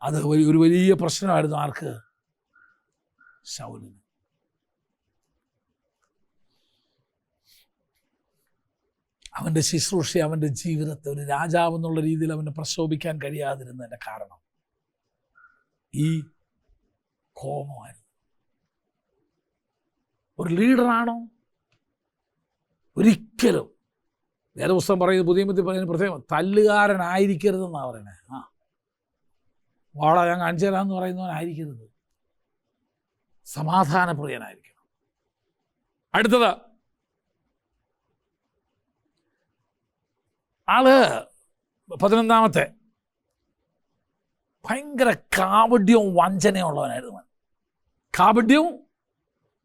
അത് ഒരു വലിയ പ്രശ്നമായിരുന്നു. ആർക്ക്? ശൗലിന്. അവൻ്റെ ശുശ്രൂഷ, അവൻ്റെ ജീവിതത്തെ ഒരു രാജാവ് എന്നുള്ള രീതിയിൽ അവന് പ്രശോഭിക്കാൻ കഴിയാതിരുന്നതിൻ്റെ കാരണം ഈ കോപമായിരുന്നു. ഒരു ലീഡറാണോ? ഒരിക്കലും. വേറെ പുസ്തകം പറയുന്നത്, പുതിയ മധ്യ പറയുന്നത് പ്രത്യേകം തല്ലുകാരനായിരിക്കരുതെന്നാണ് പറയുന്നത്. വാള ഞാൻ കാണിച്ചു തരാമെന്ന് പറയുന്നവനായിരിക്കരുത്, സമാധാനപ്രിയനായിരിക്കണം. അടുത്തത് ആള് 11-ാമത്തെ ഭയങ്കര കാപട്യവും വഞ്ചനയും ഉള്ളവനായിരുന്നു. കാപട്യവും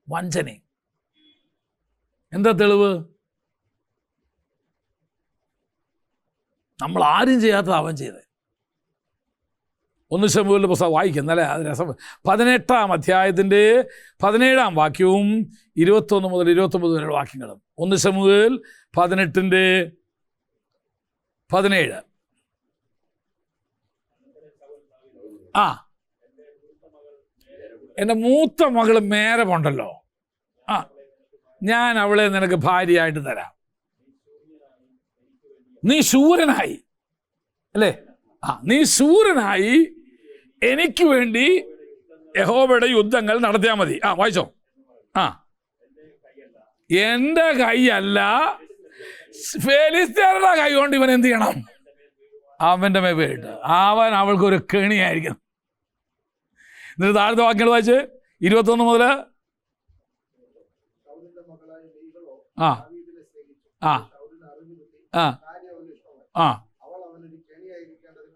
വഞ്ചനയും. എന്താ തെളിവ്? നമ്മൾ ആരും ചെയ്യാത്തത് അവൻ ചെയ്തത്. 1 ശമൂവേലിന്റെ പുസ്തകം വായിക്കുന്നല്ലേ, അത് രസം. 18-ാം അധ്യായത്തിൻ്റെ 17-ാം വാക്യവും 21 മുതൽ 29 വരെയുള്ള വാക്യങ്ങളും. 1 ശമൂവേൽ 18-ന്റെ 17. എൻ്റെ മൂത്ത മകള് മേരമുണ്ടല്ലോ, ഞാൻ അവളെ നിനക്ക് ഭാര്യയായിട്ട് തരാം. നീ ശൂരനായി, അല്ലേ? നീ ശൂരനായി എനിക്ക് വേണ്ടി യഹോവയുടെ യുദ്ധങ്ങൾ നടത്തിയാൽ മതി. വായിച്ചോ. എൻ്റെ കൈയല്ല, ഫെലിസ്ത്യരുടെ കൈ കൊണ്ട് ഇവൻ എന്ത് ചെയ്യണം? അവൻ്റെ മേട്ട് അവൻ അവൾക്കൊരു കെണിയായിരിക്കണം. എന്നിട്ട് താഴത്തെ വാക്യങ്ങൾ വായിച്ച് 21 മുതൽ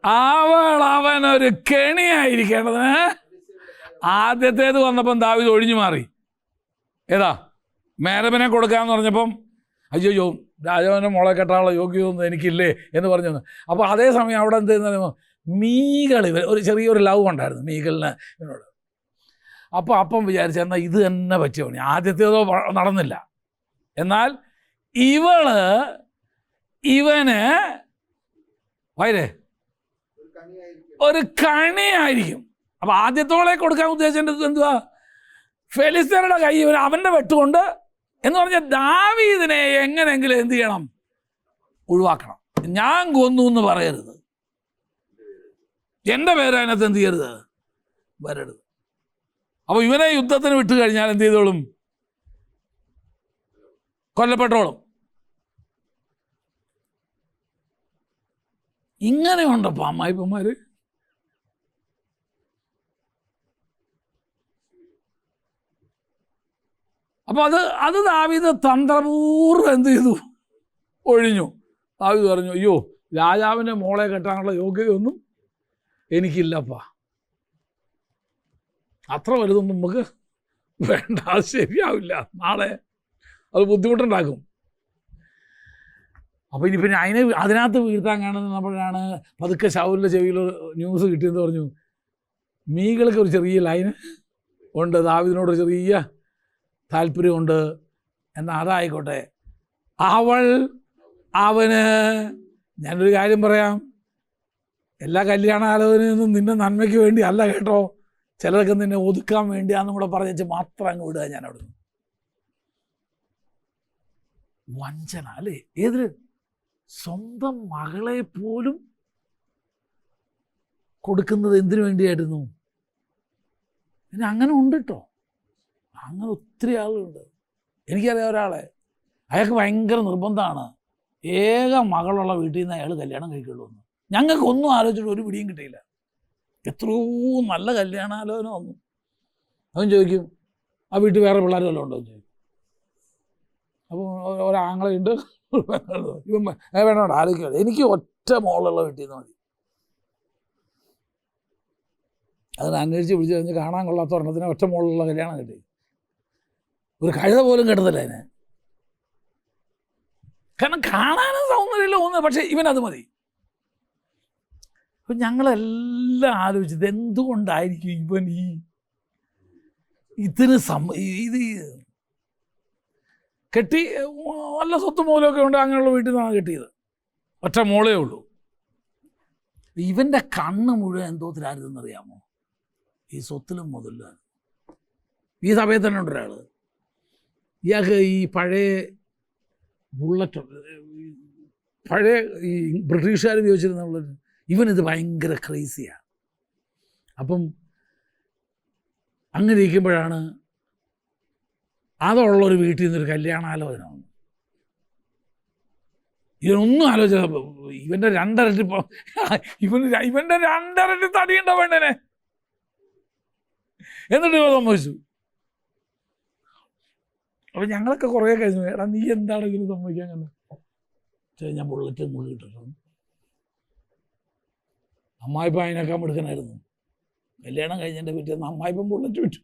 അവൾ അവനൊരു കെണിയായിരിക്കേണ്ടതിന്. ആദ്യത്തേത് വന്നപ്പം ദാവീദ് ഒഴിഞ്ഞു മാറി. ഏതാ? മേരബിനെ കൊടുക്കാമെന്ന് പറഞ്ഞപ്പം അയ്യോ രാജാവിൻ്റെ മോളെ കെട്ടാനുള്ള യോഗ്യതൊന്നും എനിക്കില്ലേ എന്ന് പറഞ്ഞു. അപ്പോൾ അതേസമയം അവിടെ എന്ത് ചെയ്യുന്ന മീകൾ, ഒരു ചെറിയൊരു ലവ് ഉണ്ടായിരുന്നു മീകളിന് ഇവനോട്. അപ്പോൾ അപ്പം വിചാരിച്ച എന്നാൽ ഇത് തന്നെ പറ്റിയോ. ആദ്യത്തേതോ നടന്നില്ല. എന്നാൽ ഇവന് വൈരേ ഒരു കണിയായിരിക്കും. അപ്പം ആദ്യത്തോളെ കൊടുക്കാൻ ഉദ്ദേശിച്ചത് എന്തുവാ? ഫെലിസ്ത്യരുടെ കൈ ഇവൻ അവൻ്റെ വെട്ടുകൊണ്ട് എന്ന് പറഞ്ഞാൽ ദാവീദിനെ എങ്ങനെയെങ്കിലും എന്ത് ചെയ്യണം? ഒഴിവാക്കണം. ഞാൻ കൊന്നു എന്ന് പറയരുത്. എൻ്റെ പേര് അതിനകത്ത് എന്ത് ചെയ്യരുത്, വരരുത്. അപ്പോൾ ഇവനെ യുദ്ധത്തിന് വിട്ടു കഴിഞ്ഞാൽ എന്ത് ചെയ്തോളും, കൊല്ലപ്പെട്ടോളും. ഇങ്ങനെയുണ്ടപ്പോൾ അമ്മായിപ്പന്മാർ. അപ്പോൾ അത് ദാവീദ് തന്ത്രപൂർവ്വം എന്ത് ചെയ്തു, ഒഴിഞ്ഞു. ദാവീദ് പറഞ്ഞു, അയ്യോ രാജാവിൻ്റെ മോളെ കെട്ടാനുള്ള യോഗ്യതയൊന്നും എനിക്കില്ലപ്പാ, അത്ര വലുതൊന്നും നമുക്ക് വേണ്ട, അത് ശരിയാവില്ല, നാളെ അത് ബുദ്ധിമുട്ടുണ്ടാക്കും. അപ്പോൾ ഇനി പിന്നെ അതിനകത്ത് വീഴ്ത്താൻ കാണുന്നപ്പോഴാണ് പതുക്കെ ശൗലിൻ്റെ ചെവിയിൽ ന്യൂസ് കിട്ടിയെന്ന് പറഞ്ഞു, മീകൾക്ക് ഒരു ചെറിയ ലൈന് ഉണ്ട്, ദാവീദിനോട് ചെറിയ താല്പര്യമുണ്ട്, എന്നാൽ അതായിക്കോട്ടെ, അവന് ഞാനൊരു കാര്യം പറയാം, എല്ലാ കല്യാണാലോചനയൊന്നും നിന്റെ നന്മയ്ക്ക് വേണ്ടി അല്ല കേട്ടോ, ചിലർക്ക് നിന്നെ ഒതുക്കാൻ വേണ്ടിയാന്നും കൂടെ പറഞ്ഞ് മാത്രം അങ്ങ് വിടുക ഞാൻ അവിടുന്ന്. വഞ്ചന അല്ലേ? ഏതില്? സ്വന്തം മകളെ പോലും കൊടുക്കുന്നത് എന്തിനു വേണ്ടിയായിരുന്നു? പിന്നെ അങ്ങനെ ഉണ്ട് കേട്ടോ, അങ്ങനെ ഒത്തിരി ആളുകളുണ്ട്. എനിക്കറിയാം ഒരാളെ, അയാൾക്ക് ഭയങ്കര നിർബന്ധമാണ് ഏക മകളുള്ള വീട്ടിൽ നിന്ന് അയാൾ കല്യാണം കഴിക്കുള്ളൂ എന്ന്. ഞങ്ങൾക്ക് ഒന്നും ആലോചിച്ചിട്ട് ഒരു പിടിയും കിട്ടിയില്ല. എത്രയോ നല്ല കല്യാണാലോചന വന്നു. അവൻ ചോദിക്കും, ആ വീട്ടിൽ വേറെ പിള്ളേർ വല്ലതും ഉണ്ടോ എന്ന് ചോദിക്കും. അപ്പോൾ ഒരാങ്ങളയുണ്ട്, ഇവൻ വേണോട് ആലോചിക്കുക, എനിക്ക് ഒറ്റ മോളുള്ള വീട്ടിൽ നിന്ന് മതി. അതിന് അന്വേഷിച്ച് പിടിച്ച് കഴിഞ്ഞ് കാണാൻ കൊള്ളാത്ത ഒരെണ്ണത്തിന് ഒറ്റ മോളുള്ള കല്യാണം കിട്ടി. ഒരു കഴുത പോലും കിട്ടത്തില്ല അതിന്, കാരണം കാണാനും സൗന്ദര്യമില്ല ഒന്നും, പക്ഷേ ഇവനത് മതി. അപ്പം ഞങ്ങളെല്ലാം ആലോചിച്ചത് എന്തുകൊണ്ടായിരിക്കും ഇവൻ ഇതിന് ഇത് കെട്ടി നല്ല സ്വത്ത് മൂലമൊക്കെ ഉണ്ട്, അങ്ങനെയുള്ള വീട്ടിൽ നിന്നാണ് കെട്ടിയത്, ഒറ്റ മോളേ ഉള്ളൂ. ഇവൻ്റെ കണ്ണ് മുഴുവൻ എന്തോത്തിലായിരുന്നെന്നറിയാമോ? ഈ സ്വത്തിലും മുതലാണ്. ഈ സഭയിൽ തന്നെ ഉണ്ട് ഒരാൾ, ഇയാൾക്ക് ഈ പഴയ ബുള്ളറ്റ്, പഴയ ഈ ബ്രിട്ടീഷുകാർ ഉപയോഗിച്ചിരുന്നുള്ള, ഇവനിത് ഭയങ്കര ക്രേസിയാണ്. അപ്പം അങ്ങനെ ഇരിക്കുമ്പോഴാണ് അതുള്ളൊരു വീട്ടിൽ നിന്നൊരു കല്യാണാലോചന വന്നു. ഇവനൊന്നും ആലോചന, ഇവൻ്റെ രണ്ടരട്ടി ഇവൻ്റെ രണ്ടരട്ടി തടിയുണ്ടോ വേണ്ടനെ, എന്നിട്ട് ഇവ സമ്മതിച്ചു. അപ്പം ഞങ്ങളൊക്കെ കുറേ കഴിഞ്ഞു, എടാ നീ എന്താണെങ്കിലും സമ്മതിക്കാൻ കണ്ടു, ഞാൻ ബുള്ളറ്റ് മുകളിൽ ഇട്ടിട്ടുണ്ട്. അമ്മായിപ്പം അതിനേക്കാൻ എടുക്കണമായിരുന്നു. കല്യാണം കഴിഞ്ഞതിൻ്റെ പിറ്റേന്ന് അമ്മായിപ്പം ബുള്ളറ്റ് വിറ്റു.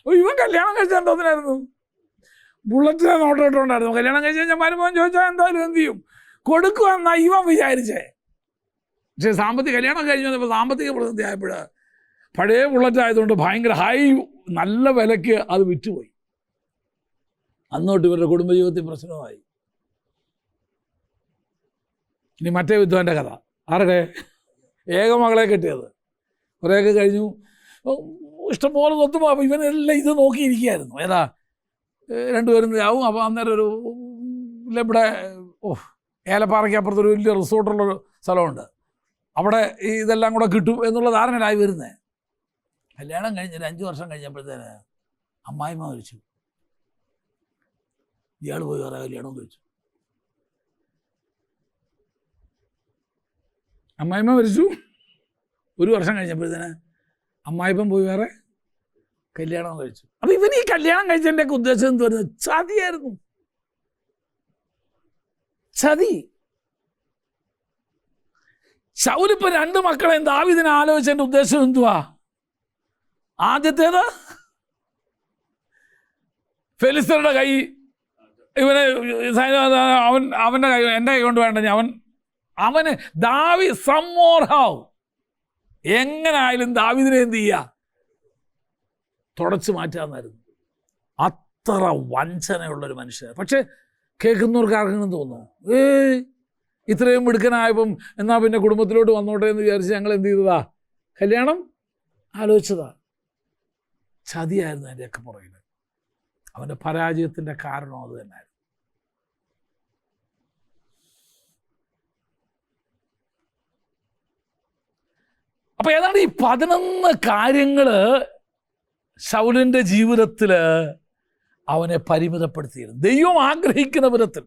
ഇവൻ കല്യാണം കഴിച്ചാൽ എന്തോത്തിനായിരുന്നു? ബുള്ളറ്റിനെ നോട്ടം ഇട്ടുകൊണ്ടായിരുന്നു. കല്യാണം കഴിച്ച് കഴിഞ്ഞാൽ മരുമോൻ ചോദിച്ചാൽ എന്തായാലും എന്ത് ചെയ്യും, കൊടുക്കുമെന്നാ ഇവൻ വിചാരിച്ചേ. പക്ഷേ കല്യാണം കഴിഞ്ഞ് വന്നപ്പോൾ സാമ്പത്തിക പ്രതിസന്ധി ആയപ്പോൾ പഴയ ബുള്ളറ്റ് ആയതുകൊണ്ട് ഭയങ്കര നല്ല വിലയ്ക്ക് അത് വിറ്റുപോയി. അന്നോട്ട് ഇവരുടെ കുടുംബജീവിതത്തിൽ പ്രശ്നമായി. ഇനി മറ്റേ വിദ്വാൻ്റെ കഥ, ആരുടെ? ഏകമകളെ കെട്ടിയത്. കുറേയൊക്കെ കഴിഞ്ഞു, ഇഷ്ടംപോലെ സ്വത്തും. അപ്പോൾ ഇവനെല്ലാം ഇത് നോക്കിയിരിക്കുകയായിരുന്നു. ഏതാ രണ്ടുപേരും ആവും. അപ്പോൾ അന്നേരം ഒരു ഇവിടെ ഏലപ്പാറയ്ക്ക് അപ്പുറത്തൊരു വലിയ റിസോർട്ടുള്ളൊരു സ്ഥലമുണ്ട്, അവിടെ ഇതെല്ലാം കൂടെ കിട്ടും എന്നുള്ള ധാരണയിലായി വരുന്നത്. കല്യാണം കഴിഞ്ഞൊരു 5 വർഷം കഴിഞ്ഞപ്പോഴത്തേന് അമ്മായിമ്മ മരിച്ചു. ഇയാൾ പോയി വേറെ കല്യാണം കഴിച്ചു. അമ്മായിമ്മ മരിച്ചു, 1 വർഷം കഴിഞ്ഞപ്പോഴത്തേന് അമ്മായിപ്പം പോയി വേറെ കല്യാണം കഴിച്ചു. അപ്പം ഇവൻ ഈ കല്യാണം കഴിച്ചതിൻ്റെയൊക്കെ ഉദ്ദേശം എന്ത് പറയുന്നത്? ചതിയായിരുന്നു, ചതി. ശൗലിപ്പോൾ 2 മക്കളെയും ദാവീദിനെ ആലോചിച്ചതിൻ്റെ ഉദ്ദേശം എന്തുവാ? ആദ്യത്തേത് ഫെലിസ്തരുടെ കൈ, ഇവനെ അവൻ്റെ കൈ, എൻ്റെ കൈ കൊണ്ട് വേണ്ട, അവന് സമ്മോർഹാവും എങ്ങനായാലും ദാവീദിനെ എന്ത് ചെയ്യുക, തുടച്ചു മാറ്റാമെന്നായിരുന്നു. അത്ര വഞ്ചനയുള്ളൊരു മനുഷ്യൻ. പക്ഷെ കേൾക്കുന്നവർക്ക് ആർക്കെങ്കിലും തോന്നുന്നു, ഇത്രയും മിടുക്കനായപ്പം എന്നാൽ പിന്നെ കുടുംബത്തിലോട്ട് വന്നോട്ടെ എന്ന് വിചാരിച്ച് ഞങ്ങൾ എന്ത് ചെയ്തതാ, കല്യാണം ആലോചിച്ചതാ. ചതിയായിരുന്നു അതിൻ്റെയൊക്കെ പുറകിൽ. അവൻ്റെ പരാജയത്തിൻ്റെ കാരണം അത് തന്നെയായിരുന്നു. അപ്പൊ ഏതാണ്ട് ഈ 11 കാര്യങ്ങള് ശൗലിന്റെ ജീവിതത്തില് അവനെ പരിമിതപ്പെടുത്തിയിരുന്നു. ദൈവം ആഗ്രഹിക്കുന്ന വിധത്തിൽ.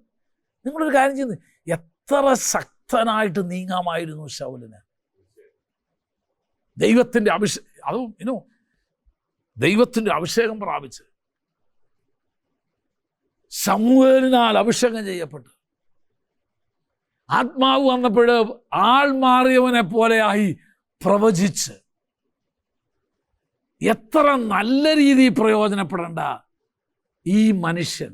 നിങ്ങളൊരു കാര്യം ചെയ്യുന്നത്, എത്ര ശക്തനായിട്ട് നീങ്ങാമായിരുന്നു ശൗലിന്. ദൈവത്തിന്റെ ദൈവത്തിന്റെ അഭിഷേകം പ്രാപിച്ച് ശമൂവേലിനാൽ അഭിഷേകം ചെയ്യപ്പെട്ടു ആത്മാവ് വന്നപ്പോൾ ആൾ മാറിയവനെ പോലെയായി പ്രവചിച്ച് എത്ര നല്ല രീതിയിൽ പ്രയോജനപ്പെടേണ്ട ഈ മനുഷ്യൻ,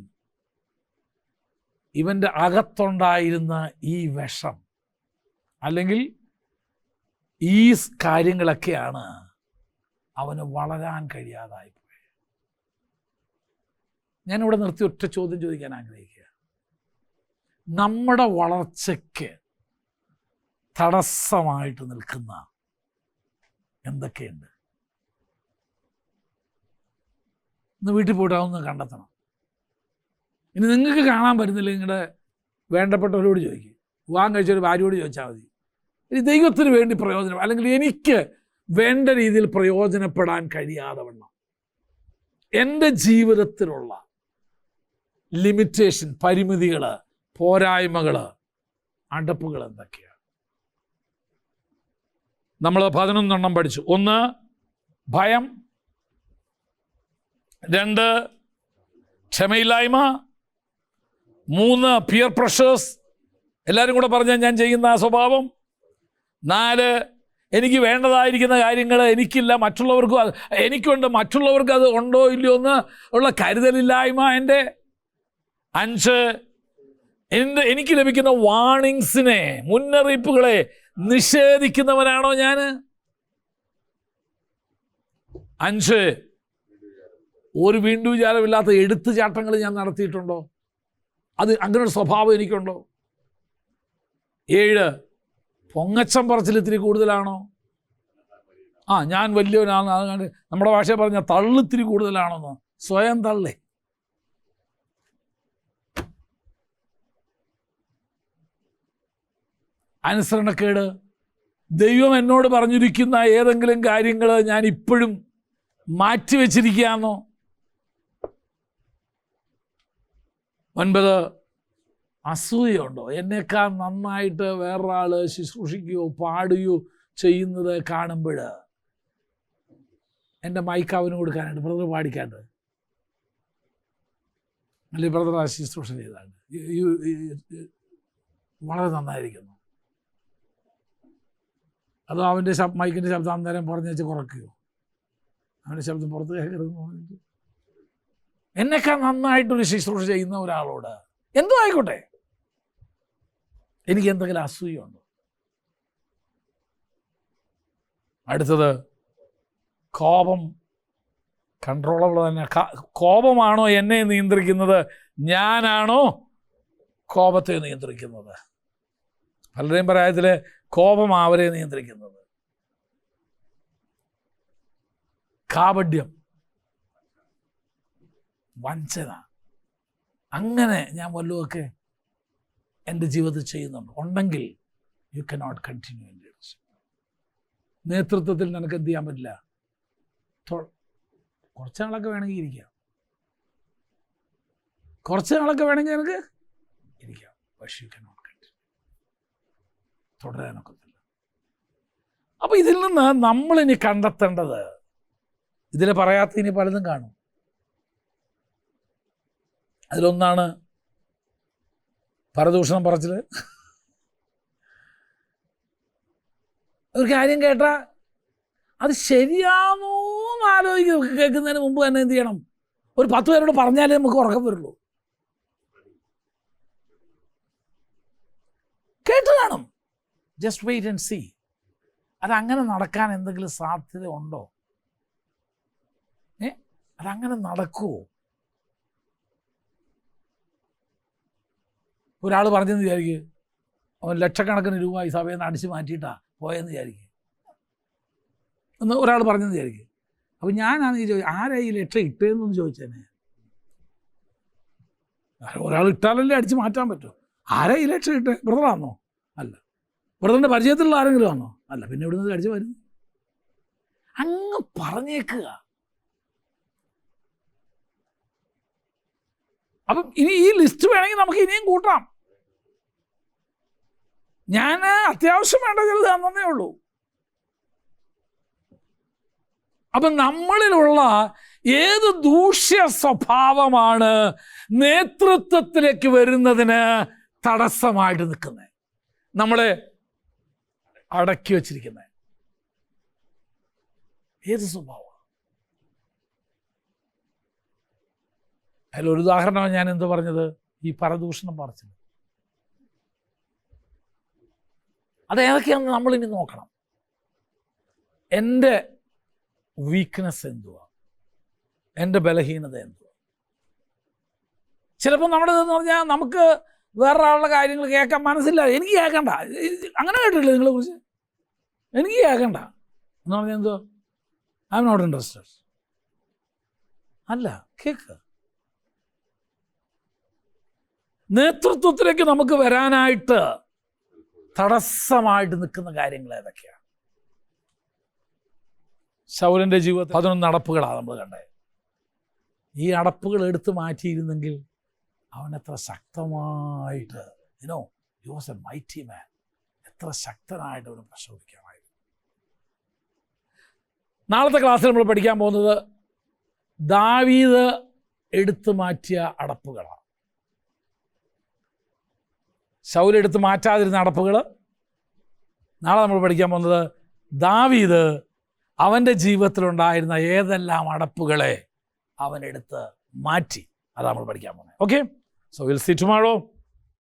ഇവൻ്റെ അകത്തുണ്ടായിരുന്ന ഈ വിഷം അല്ലെങ്കിൽ ഈ കാര്യങ്ങളൊക്കെയാണ് അവന് വളരാൻ കഴിയാതായി പോയത്. ഞാനിവിടെ നിർത്തി ഒറ്റ ചോദ്യം ചോദിക്കാൻ ആഗ്രഹിക്കുക. നമ്മുടെ വളർച്ചയ്ക്ക് തടസ്സമായിട്ട് നിൽക്കുന്ന എന്തൊക്കെയുണ്ട്? ഇന്ന് വീട്ടിൽ പോയിട്ട് അതൊന്ന് കണ്ടെത്തണം. ഇനി നിങ്ങൾക്ക് കാണാൻ പറ്റുന്നില്ല, നിങ്ങളുടെ വേണ്ടപ്പെട്ടവരോട് ചോദിക്കും. വിവാഹം കഴിച്ചൊരു ഭാര്യയോട് ചോദിച്ചാൽ മതി. ഇനി ദൈവത്തിന് വേണ്ടി പ്രയോജനം, അല്ലെങ്കിൽ എനിക്ക് വേണ്ട രീതിയിൽ പ്രയോജനപ്പെടാൻ കഴിയാതെ വണ്ണം എൻ്റെ ജീവിതത്തിലുള്ള ലിമിറ്റേഷൻ, പരിമിതികൾ, പോരായ്മകൾ, അടപ്പുകൾ എന്തൊക്കെയാണ്? നമ്മൾ 11 പഠിച്ചു. 1 ഭയം, 2 ക്ഷമയില്ലായ്മ, 3 പിയർ പ്രഷേഴ്സ്, എല്ലാവരും കൂടെ പറഞ്ഞാൽ ഞാൻ ചെയ്യുന്ന ആ സ്വഭാവം, 4 എനിക്ക് വേണ്ടതായിരിക്കുന്ന കാര്യങ്ങൾ എനിക്കില്ല, മറ്റുള്ളവർക്കും എനിക്കുണ്ട്, മറ്റുള്ളവർക്ക് അത് ഉണ്ടോ ഇല്ലയോ എന്ന് ഉള്ള കരുതലില്ലായ്മ എൻ്റെ. 5 എനിക്ക് ലഭിക്കുന്ന വാർണിങ്സിനെ, മുന്നറിയിപ്പുകളെ നിഷേധിക്കുന്നവനാണോ ഞാൻ? 5 ഒരു വീണ്ടും വിചാരമില്ലാത്ത എടുത്തുചാട്ടങ്ങൾ ഞാൻ നടത്തിയിട്ടുണ്ടോ? അത് അങ്ങനെ ഒരു സ്വഭാവം എനിക്കുണ്ടോ? 7 പൊങ്ങച്ചം പറച്ചിൽ ഇത്തിരി കൂടുതലാണോ? ഞാൻ വലിയവനാണ്, അതുകൊണ്ട് നമ്മുടെ ഭാഷ പറഞ്ഞ തള്ളിത്തിരി കൂടുതലാണോന്നോ? സ്വയം തള്ളേ. അനുസരണക്കേട്, ദൈവം എന്നോട് പറഞ്ഞിരിക്കുന്ന ഏതെങ്കിലും കാര്യങ്ങൾ ഞാൻ ഇപ്പോഴും മാറ്റിവെച്ചിരിക്കുകയാണോ? 9 അസൂയുണ്ടോ? എന്നേക്കാൾ നന്നായിട്ട് വേറൊരാൾ ശുശ്രൂഷിക്കുകയോ പാടുകയോ ചെയ്യുന്നത് കാണുമ്പോൾ എൻ്റെ മൈക്ക് അവന് കൊടുക്കാനുണ്ട്, ബ്രദർ പാടിക്കാണ്ട്, അല്ലെങ്കിൽ ബ്രദർ ആ ശുശ്രൂഷ ചെയ്താണ്ട് വളരെ നന്നായിരിക്കുന്നു. അതോ അവൻ്റെ മൈക്കിൻ്റെ ശബ്ദം അന്നേരം പറഞ്ഞ് വെച്ച് കുറയ്ക്കുകയോ, അവൻ്റെ ശബ്ദം പുറത്ത് കേൾക്കരുതെന്ന് പറഞ്ഞിട്ട് എന്നേക്കാൾ നന്നായിട്ടൊരു ശുശ്രൂഷ ചെയ്യുന്ന ഒരാളോട് എന്തോ ആയിക്കോട്ടെ എനിക്ക് എന്തെങ്കിലും അസൂയുണ്ടോ? അടുത്തത് കോപം. കൺട്രോളബിൾ തന്നെ. കോപമാണോ എന്നെ നിയന്ത്രിക്കുന്നത്? ഞാനാണോ കോപത്തെ നിയന്ത്രിക്കുന്നത്? പലരുടെയും പ്രായത്തിൽ കോപം അവരെ നിയന്ത്രിക്കുന്നത്. കാപഢ്യം, വഞ്ചന, അങ്ങനെ ഞാൻ വല്ലതുമൊക്കെ എൻ്റെ ജീവിതത്തിൽ ചെയ്യുന്നുണ്ട്. ഉണ്ടെങ്കിൽ you cannot continue in leadership. നേതൃത്വത്തിൽ നിനക്ക് എന്ത് ചെയ്യാൻ പറ്റില്ല. കുറച്ച് നാളൊക്കെ വേണമെങ്കിൽ ഇരിക്കാം, കുറച്ച് നാളൊക്കെ വേണമെങ്കിൽ എനിക്ക് ഇരിക്കാം, പക്ഷേ യു കനോട്ട് കണ്ടിന്യൂ, തുടരാനൊക്കത്തില്ല. അപ്പോൾ ഇതിൽ നിന്ന് നമ്മളിനി കണ്ടെത്തേണ്ടത്, ഇതിൽ പറയാത്ത ഇനി പലതും കാണും. അതിലൊന്നാണ് പരദൂഷണം പറച്ചിൽ. ഒരു കാര്യം കേട്ടാൽ അത് ശരിയാണോ എന്ന് ആലോചിക്കുക. കേൾക്കുന്നതിന് മുമ്പ് തന്നെ എന്ത് ചെയ്യണം? ഒരു 10 പേരോട് പറഞ്ഞാലേ നമുക്ക് ഉറക്കം വരുള്ളൂ. കേട്ട് കാണും. Just wait and see. അതങ്ങനെ നടക്കാൻ എന്തെങ്കിലും സാധ്യത ഉണ്ടോ? അതങ്ങനെ നടക്കുമോ? ഒരാൾ പറഞ്ഞെന്ന് വിചാരിക്കുക, അവൻ ലക്ഷക്കണക്കിന് രൂപ ഈ സഭയിൽ നിന്ന് അടിച്ച് മാറ്റിയിട്ടാ പോയെന്ന് വിചാരിക്കുക. ഒന്ന് ഒരാൾ പറഞ്ഞെന്ന് വിചാരിക്കുക. അപ്പോൾ ഞാനാണെങ്കിൽ ചോദിച്ചു, ആരാ ഈ ലക്ഷം ഇട്ടേന്നൊന്ന് ചോദിച്ചേനെ. ഒരാൾ ഇട്ടാലല്ലേ അടിച്ച് മാറ്റാൻ പറ്റുമോ? ആരാ ഈ ലക്ഷം ഇട്ടേ? ബ്രദറാണോ? അല്ല. ബ്രദറിൻ്റെ പരിചയത്തിലുള്ള ആരെങ്കിലും ആണോ? അല്ല. പിന്നെ ഇവിടെ നിന്ന് അടിച്ച് വരുന്നു. അങ്ങ് പറഞ്ഞേക്കുക. അപ്പം ഇനി ഈ ലിസ്റ്റ് വേണമെങ്കിൽ നമുക്ക് ഇനിയും കൂട്ടാം. ഞാൻ അത്യാവശ്യം വേണ്ട ചിലത് തന്നേ ഉള്ളൂ. അപ്പം നമ്മളിലുള്ള ഏത് ദൂഷ്യ സ്വഭാവമാണ് നേതൃത്വത്തിലേക്ക് വരുന്നതിന് തടസ്സമായിട്ട് നിൽക്കുന്നത്, നമ്മളെ അടക്കി വച്ചിരിക്കുന്നത്? ഏത് സ്വഭാവം? അതിലൊരു ഉദാഹരണമാണ് ഞാൻ എന്ത് പറഞ്ഞത്, ഈ പരദൂഷണം പറച്ചില്ല. അതേതൊക്കെയാണെന്ന് നമ്മളിനി നോക്കണം. എൻ്റെ വീക്ക്നെസ് എന്തുവാ, എൻ്റെ ബലഹീനത എന്തുവാ? ചിലപ്പോൾ നമ്മുടെ ഇതെന്ന് പറഞ്ഞാൽ നമുക്ക് വേറൊരാളുടെ കാര്യങ്ങൾ കേൾക്കാൻ മനസ്സില്ല. എനിക്ക് കേൾക്കണ്ട, അങ്ങനെ കേട്ടിട്ടില്ല നിങ്ങളെ കുറിച്ച്, എനിക്ക് കേൾക്കണ്ട എന്ന് പറഞ്ഞാൽ എന്തോ ഐ എം നോട്ട് ഇൻട്രസ്റ്റഡ്. അല്ല, കേൾക്കുക. നേതൃത്വത്തിലേക്ക് നമുക്ക് വരാനായിട്ട് തടസ്സമായിട്ട് നിൽക്കുന്ന കാര്യങ്ങൾ ഏതൊക്കെയാണ്? ശൗലിൻ്റെ ജീവിതത്തിൽ 11 അടപ്പുകളാണ് നമ്മൾ കണ്ടത്. ഈ അടപ്പുകൾ എടുത്തു മാറ്റിയിരുന്നെങ്കിൽ അവൻ എത്ര ശക്തമായിട്ട്, ഹി വാസ് എ മൈറ്റി മാൻ, എത്ര ശക്തനായിട്ട് അവന് പ്രശോഭിക്കാമായിരുന്നു. നാളത്തെ ക്ലാസ്സിൽ നമ്മൾ പഠിക്കാൻ പോകുന്നത് ദാവീദ് എടുത്തു മാറ്റിയ അടപ്പുകളാണ്. ശൗൽ എടുത്ത് മാറ്റാതിരുന്ന അടപ്പുകൾ. നാളെ നമ്മൾ പഠിക്കാൻ പോകുന്നത് ദാവീദ് അവൻ്റെ ജീവിതത്തിലുണ്ടായിരുന്ന ഏതെല്ലാം അടപ്പുകളെ അവൻ എടുത്ത് മാറ്റി. അതാണ് നമ്മൾ പഠിക്കാൻ പോകുന്നത്. Okay, so will see tomorrow.